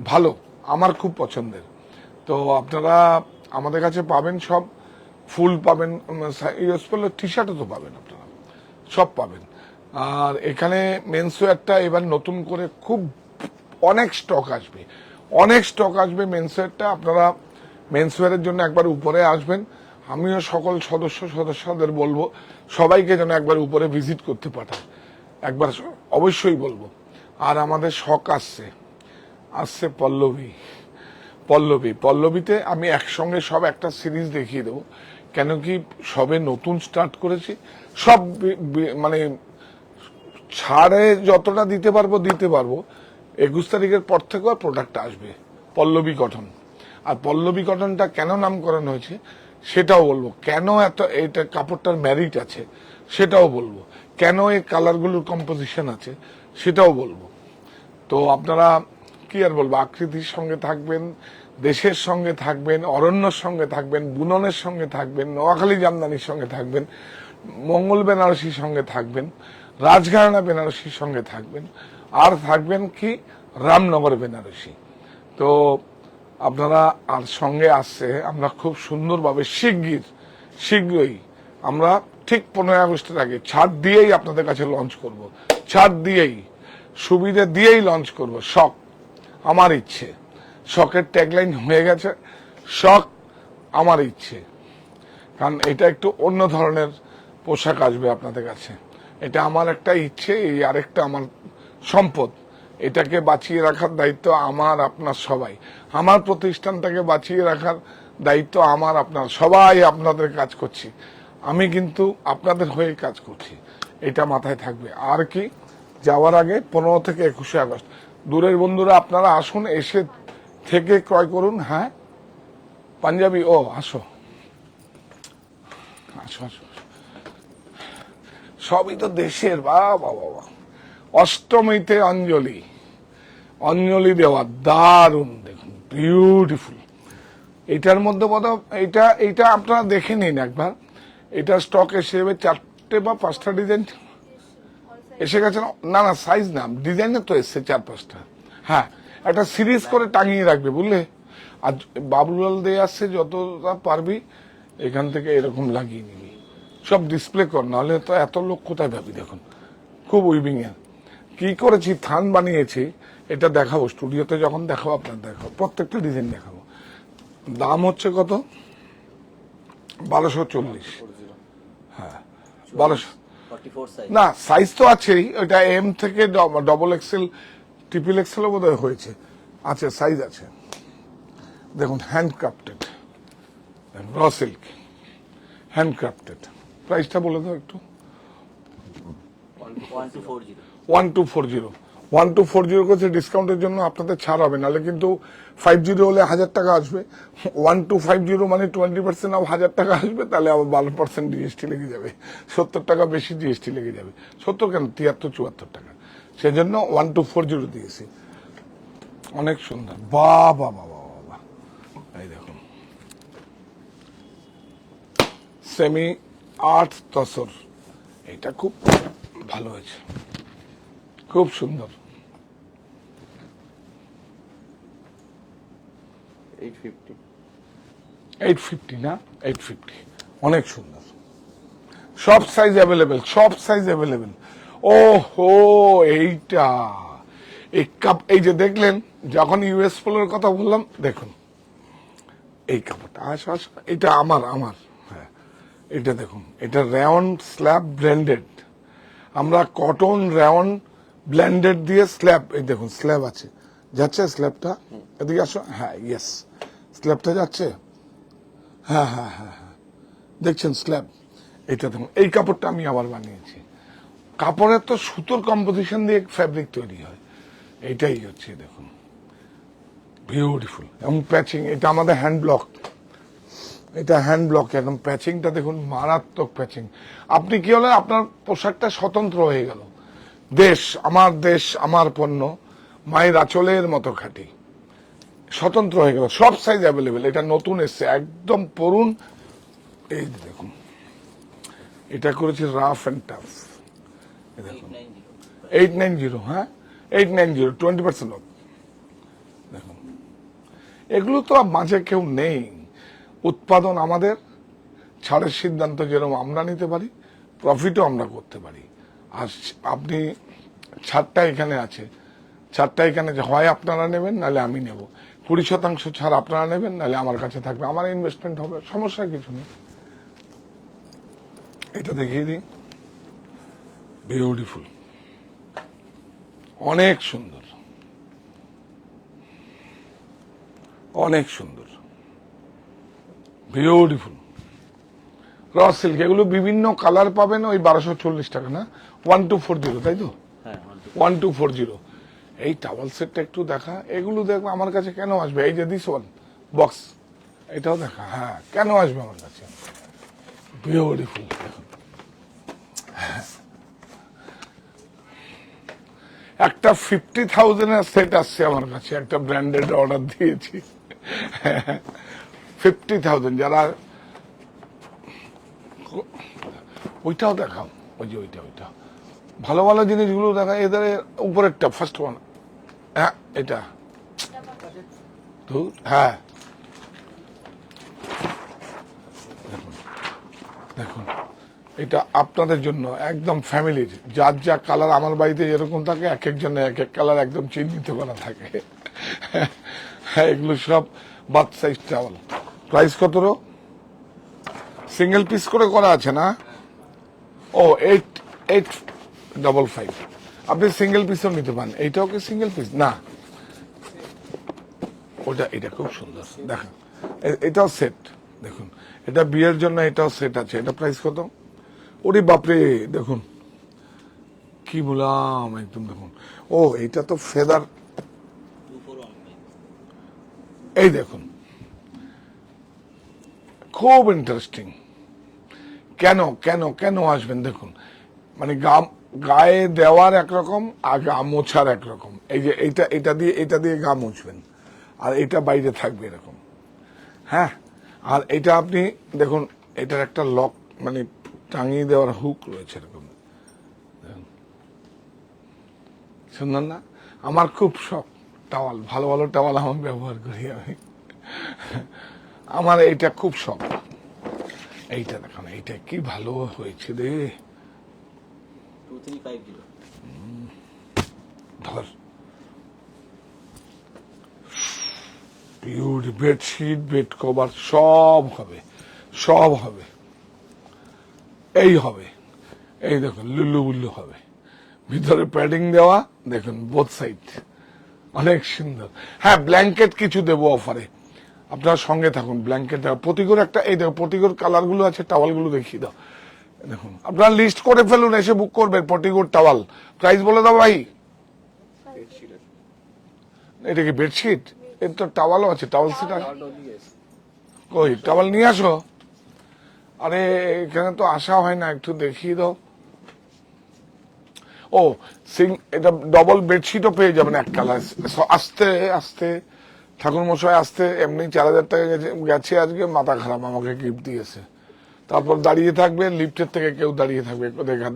ভালো, আমার খুব পছন্দের। তো আপনারা আমাদের কাছে পাবেন সব, ফুল পাবেন, ইউএস পোলোর টি শার্টও তো পাবেন আপনারা, সব পাবেন। আর এখানে মেন্সওয়্যারটা এবার নতুন করে খুব অনেক স্টক আসবে, অনেক স্টক আসবে মেন্সওয়্যারটা। আপনারা মেন্সওয়্যারের জন্য একবার উপরে আসবেন। আমিও সকল সদস্যদের বলবো সবাইকে যেন একবার উপরে ভিজিট করতে পাঠায়, একবার অবশ্যই বলবো। আর আমাদের শখ আসছে পল্লবীতে আমি একসঙ্গে সব একটা সিরিজ দেখিয়ে দেবো, কেন কি সবে নতুন স্টার্ট করেছি। সব মানে ছাড়ে যতটা দিতে পারবো 21 তারিখের পর থেকেও প্রোডাক্ট আসবে পল্লবী কটন। আর পল্লবী কটনটা কেন নামকরণ হয়েছে সেটাও বলবো, কেন এত এটা কাপড়টার ম্যারিট আছে সেটাও বলবো, কেন এই কালারগুলোর কম্পোজিশন আছে সেটাও বলবো। তো আপনারা কি আর বলবো, আকৃতির সঙ্গে থাকবেন, দেশের সঙ্গে থাকবেন, অরণ্যর সঙ্গে থাকবেন, বুননের সঙ্গে থাকবেন, নোয়াখালী জামদানির সঙ্গে থাকবেন, মঙ্গল বেনারসির সঙ্গে থাকবেন, রাজঘরানা বেনারসির সঙ্গে থাকবেন, আর থাকবেন কি রামনগর বেনারসি। তো আপনারা আর সঙ্গে আসছে আমরা খুব সুন্দরভাবে শীঘ্রই আমরা ঠিক 15 আগস্টের আগে ছাড় দিয়েই আপনাদের কাছে লঞ্চ করব, ছাড় দিয়েই সুবিধা দিয়েই লঞ্চ করব। শখ আমার ইচ্ছে, শখের ট্যাগলাইন হয়ে গেছে, শখ আমার ইচ্ছে। কারণ এটা একটু অন্য ধরনের পোশাক আসবে আপনাদের কাছে, এটা আমার একটা ইচ্ছে, এই আরেকটা আমার সম্পদ। এটাকে বাঁচিয়ে রাখার দায়িত্ব আমার আপনার সবাই, আমার প্রতিষ্ঠানটাকে বাঁচিয়ে রাখার দায়িত্ব আমার আপনার সবাই। আপনাদের কাজ করছি আমি, কিন্তু আপনাদের হয়ে কাজ করছি, এটা মাথায় থাকবে। আর কি, যাওয়ার আগে 15 থেকে 21 আগস্ট দূরের বন্ধুরা আপনারা আসুন, এসে থেকে ক্রয় করুন। হ্যাঁ পাঞ্জাবি, ও আসো আসো আসো, সবই তো দেশের। বাবা বাবা, অষ্টমীতে অঞ্জলি দেওয়া দারুণ, দেখুন বিউটিফুল। এটার মধ্যে বোধহয় এইটা আপনারা দেখে নিন একবার। এটা স্টক এসে যাবে 4টে বা 5টা ডিজাইন এসে গেছে। না সাইজ না, ডিজাইনের তো এসছে 4-5টা। হ্যাঁ, একটা সিরিজ করে টাঙিয়ে রাখবে বুঝলে। আর বাবুলাল দিয়ে আসছে, যতটা পারবি এখান থেকে এরকম লাগিয়ে নিবি, সব ডিসপ্লে কর, নাহলে তো এত লোক কোথায় ভাবি। দেখুন খুব উইভিং এর কি করেছি, থান বানিয়েছি, এটা দেখাবো স্টুডিওতে যখন দেখাবো, আপনার দেখাবো, প্রত্যেকটা ডিজাইন দেখাবো। দাম হচ্ছে কত, 1240। হ্যাঁ 1200 44 সাইজ। না সাইজ তো আছেই, ওইটা এম থেকে ডবল এক্সেল, ট্রিপল এক্সেল বোধহয় হয়েছে, আছে সাইজ আছে। দেখুন হ্যান্ডক্রাফটেড র সিল্ক, হ্যান্ডক্রাফটেড। প্রাইসটা বলে দাও একটু। 1240। 1240 করছে, ডিসকাউন্টের জন্য আপনাদের ছাড় হবে, নাহলে কিন্তু 50 হলে 1000 টাকা আসবে। 1250 মানে 20% অফ 1000 টাকা আসবে, তাহলে আবার 12% জিএসটি লেগে যাবে, 70 টাকা বেশি জিএসটি লেগে যাবে। 70 কেন, 73-74 টাকা। সেজন্য 1240 দিয়েছি। অনেক সুন্দর, বাবা বাবা বাবা, এই দেখুন সেমি 8 তসর, এটা খুব ভালো হয়েছে, খুব সুন্দর। 850 না, 850 অনেক সুন্দর। সব সাইজ অ্যাভেলেবেল, সব সাইজ অ্যাভেলেবেল। ও হো, এইটা এই কাপ, এই যে দেখলেন যখন ইউএস পোলোর কথা বললাম, দেখুন এই কাপড়টা, এটা আমার। হ্যাঁ এটা দেখুন, এটা রেয়ন স্ল্যাব ব্লেন্ডেড, আমরা কটন রেয়ন ব্লেন্ডেড দিয়ে স্ল্যাব, এই দেখুন স্ল্যাব আছে, যাচ্ছে স্ল্যাবটা, এদিকে আসো। হ্যাঁ ইয়েস, স্ল্যাবটা যাচ্ছে। হ্যাঁ হ্যাঁ হ্যাঁ হ্যাঁ, দেখছেন স্ল্যাব। এটা দেখুন, এই কাপড়টা আমি আবার বানিয়েছি। কাপড়ের তো সুতোর কম্পোজিশন দিয়ে ফ্যাব্রিক তৈরি হয়, এইটাই হচ্ছে দেখুন বিউটিফুল। এবং প্যাচিং, এটা আমাদের হ্যান্ড ব্লক, এটা হ্যান্ড ব্লক, একদম প্যাচিংটা দেখুন মারাত্মক প্যাচিং। আপনি কি হলে আপনার পোশাকটা স্বতন্ত্র হয়ে গেল। দেশ আমার পণ্য, মায়ের আঁচলের মতো খাঁটি, স্বতন্ত্র হয়ে গেল। সব সাইজ অ্যাভেলেবেল, এটা নতুন এসছে, একদম পরুন। এই দেখুন, এটা করেছি রাফ অ্যান্ড টাফ, দেখুন 890। হ্যাঁ 890, 20% অফ। দেখুন এগুলো তো মাঝে কেউ নেই, উৎপাদন আমাদের, ছাড়ের সিদ্ধান্ত যেরকম আমরা নিতে পারি, প্রফিটও আমরা করতে পারি। আর আপনি ছাড়টা এখানে আছে, ছাড়টা এখানে যে হয় আপনারা নেবেন নাহলে আমি নেব, 20% ছাড় আপনারা নেবেন নাহলে আমার কাছে থাকবে, আমার ইনভেস্টমেন্ট হবে, সমস্যা কিছু নেই। এটা দেখিয়ে দিই, বিউটিফুল, অনেক সুন্দর, অনেক সুন্দর, বিউটিফুল র সিল্ক। এগুলো বিভিন্ন কালার পাবেন, ওই 1240 টাকা না, 1240, তাই তো? হ্যাঁ 1240। এই টাওয়াল সেটটা একটু দেখা, এগুলো দেখবো আমার কাছে কেন আসবে? এই যে দিস ওয়ান বক্স, এটাও দেখা, হ্যাঁ কেন আসবে আমার কাছে? বিউটিফুল, দেখুন একটা 50,000 সেট আসছে আমার কাছে, একটা ব্র্যান্ডেড অর্ডার দিয়েছি 50,000। যারা ওইটাও দেখাও, ওই যে ওইটা ভালো ভালো জিনিসগুলো দেখা। এদের উপরেরটা ফার্স্ট ওয়ান, হ্যাঁ এটা হ্যাঁ দেখুন, এটা আপনাদের জন্য একদম ফ্যামিলির, যার যা কালার আমার বাড়িতে যেরকম থাকে, এক একজনের এক এক কালার একদম চিহ্নিত করা থাকে। হ্যাঁ, এগুলো সব বাথ সাইজ টাওয়াল। প্রাইস কত? সিঙ্গেল পিস করে করা আছে না? ও 855। আপনি সিঙ্গেল পিসও নিতে পারেন। এইটাও কি সিঙ্গেল পিস না? ওটা, এটা খুব সুন্দর, দেখেন এটাও সেট, দেখুন এটা বিয়ের জন্য, এটাও সেট আছে। এটা প্রাইস কত? ওরে বাপরে, দেখুন কি বললাম একদম, দেখুন। ও এটা তো ফেদার, 2415। এই দেখুন খুব ইন্টারেস্টিং। কেন কেন কেন আসবেন? দেখুন, মানে গায়ে দেওয়ার একরকম আর গা মোছার একরকম। এই যে এটা দিয়ে গা মুছবেন, আর এটা বাইরে থাকবে এরকম। হ্যাঁ, আর এটা আপনি দেখুন, এটার একটা লক, মানে টাঙিয়ে দেওয়ার হুক রয়েছে এরকম, সুন্দর না? আমার খুব শখ টাওয়াল, ভালো ভালো টাওয়াল আমার ব্যবহার করি আমি, আমার এইটা খুব শখ। এইটা দেখুন, এইটা কি ভালো হয়েছে রে, 2350। ধর বিউটি, বেডশিট, বেড কভার সব হবে, সব হবে, এই হবে, এই দেখুন লুল্লু বুল্লু হবে, ভিতরে প্যাডিং দেওয়া, দেখুন বোথ সাইড, অনেক সুন্দর। হ্যাঁ, ব্ল্যাঙ্কেট কিছু দেবো অফারে, আপনার সঙ্গে থাকুন। ব্ল্যাঙ্কেট প্রতিকূর একটা, এই দেখো প্রতিকূর কালার গুলো আছে, টাওয়াল গুলো দেখিয়ে দাও। দেখুন, আপনারা লিস্ট করে ফেলুন, এসে বুক করবেন প্রতিকূর টাওয়াল। প্রাইস বলে দাও ভাই। এটা কি বেডশিট? এর তো টাওয়ালও আছে, টাওয়াল সেট আছে। কই টাওয়াল নিয়ে আসো। আরে এখানে তো আসা হয় না, একটু দেখিয়ে দাও। ও এটা ডবল বেডশিটও পেয়ে যাবেন এক কালার। আস্তে আস্তে ঠাকুর মশাই, আসতে এমনি 4000 টাকা গেছে আজকে, মাথা খারাপ, আমাকে গিফট দিয়েছে। তারপর দাঁড়িয়ে থাকবে, লিফটের থেকে কেউ দাঁড়িয়ে থাকবে,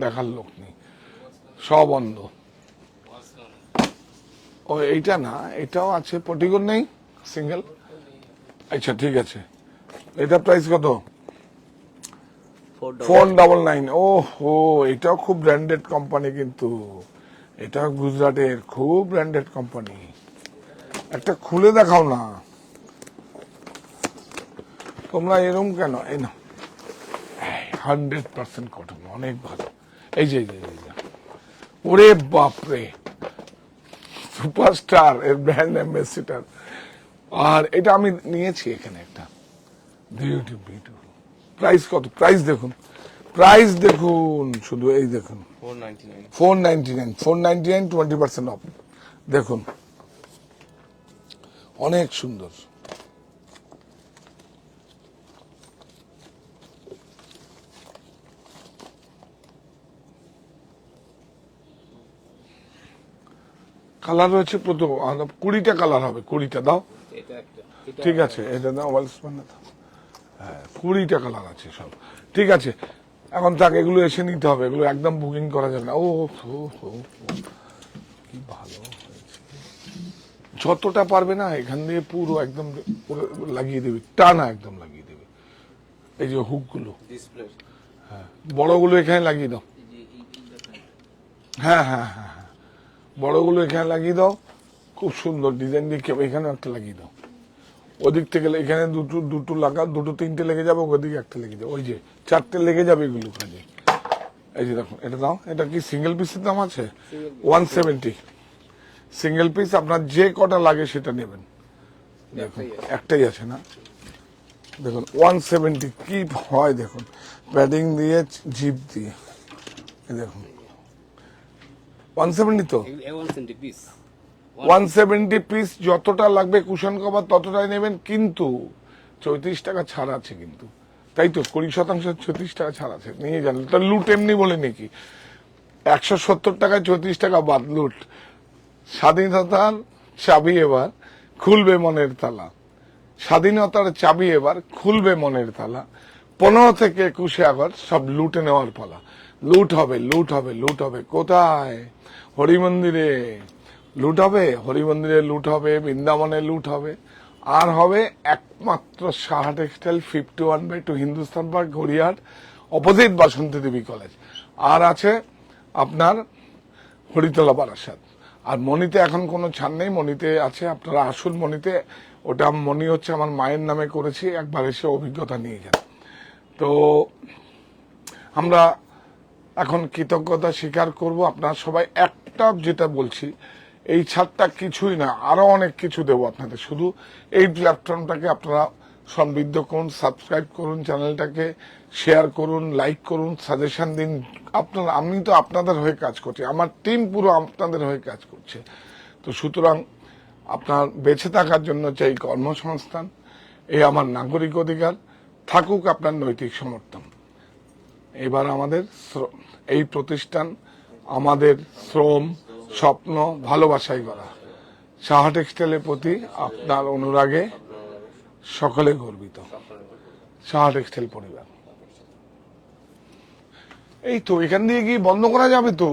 দেখার লোক নেই, সব বন্ধ। ও এইটা না, এটাও আছে, পটিগর নেই সিঙ্গেল। আচ্ছা ঠিক আছে, এটা প্রাইস কত? 499। ও হো, এটাও খুব ব্র্যান্ডেড কোম্পানি, কিন্তু এটা গুজরাটের খুব ব্র্যান্ডেড কোম্পানি। একটা খুলে দেখাও না তোমরা, এরকম কেন? এই না, 100% কটন, অনেক ভালো। এই যে ওরে বাপরে, সুপারস্টার এর ব্র্যান্ড অ্যাম্বাসেডর। আর এটা আমি নিয়েছি এখানে একটা, বিউটিফুল। প্রাইস কত? প্রাইস দেখুন, প্রাইস দেখুন শুধু, এই দেখুন 499, 20% অফ। দেখুন অনেক সুন্দর। কালার রয়েছে প্রথম 20টা কালার হবে, 20টা দাও। ঠিক আছে, এটা দাও, হ্যাঁ 20টা কালার আছে সব। ঠিক আছে, এখন থাক, এগুলো এসে নিতে হবে, এগুলো একদম বুকিং করা যাবে না। ও কি ভালো হয়েছে, যতটা পারবে না এখান দিয়ে পুরো একদম লাগিয়ে দেবে, টানা একদম লাগিয়ে দেবে। এই যে হুকগুলো, ডিসপ্লে বড়গুলো এখানে লাগিয়ে দাও। এই যে এই দেখেন, হ্যাঁ হ্যাঁ হ্যাঁ হ্যাঁ, বড়গুলো এখানে লাগিয়ে দাও, খুব সুন্দর ডিজাইন দিয়ে এখানে একটা লাগিয়ে দাও। ওদিক থেকে এখানে দুটো দুটো লাগা, দুটো তিনটে লেগে যাবে, ওদিকে একটা লেগে যাবে, ওই যে চারটে লেগে যাবে এগুলো কাজে। এই যে দেখুন, এটা দাও, এটা কি সিঙ্গেল পিসের দাম আছে 170। সিঙ্গেল পিস আপনার যে কটা লাগে সেটা নেবেন। দেখুন একটাই আছে না, দেখুন 170 কি হয় দেখুন, প্যাডিং দিয়ে জিপ দিয়ে, এই দেখুন 170 তো 170 পিস 170 পিস, যতটা লাগবে কুশন কভার ততটাই নেবেন, কিন্তু 34 টাকা ছাড় আছে কিন্তু, তাই তো 20% 34 টাকা ছাড় আছে, নিয়ে যান। তা লুট এমনি বলে নাকি, 170 টাকায় 34 টাকা বাদ লুট। স্বাধীনতার চাবি এবার খুলবে মনের তালা, স্বাধীনতার চাবি এবার খুলবে মনের তালা, 15 থেকে 21 আগস্ট সব লুটে নেওয়ার পালা। লুট হবে, লুট হবে, লুট হবে, কোথায়? হরি মন্দিরে লুট হবে, হরি মন্দিরে লুট হবে, বৃন্দাবনে লুট হবে, আর হবে একমাত্র Saha textile 51/2 Hindustan park, Gariahat, opposite Basanti Devi college. আর আছে আপনার হরিতলা বারাসাত। আর মণিতে এখন কোনো ছাড় নেই, মণিতে আছে, আপনারা আসল মণিতে, ওটা মণি হচ্ছে আমার মায়ের নামে করেছি, একবার এসে অভিজ্ঞতা নিয়ে যান। তো আমরা এখন কৃতজ্ঞতা স্বীকার করব, আপনারা সবাই একটা যেটা বলছি, এই ছাড়টা কিছুই না, আরো অনেক কিছু দেবো আপনাদের, শুধু এই প্ল্যাটফর্মটাকে আপনারা সমৃদ্ধ করুন, সাবস্ক্রাইব করুন, চ্যানেলটাকে শেয়ার করুন, লাইক করুন, সাজেশন দিন। আপনারা, আমি তো আপনাদের হয়ে কাজ করছি, আমার টিম পুরো আপনাদের হয়ে কাজ করছে। তো সুতরাং আপনার বেঁচে থাকার জন্য চাই কর্মসংস্থান, এই আমার নাগরিক অধিকার, থাকুক আপনার নৈতিক সমর্থন। এবার আমাদের এই প্রতিষ্ঠান আমাদের শ্রম, স্বপ্ন, ভালোবাসায় গড়া। সাহা টেক্সটাইলের প্রতি আপনার অনুরাগে সকলে গর্বিত। সাহা টেক্সটাইল পরিবার। এই তো এখান দিয়ে গিয়ে বন্ধ করা যাবে তো।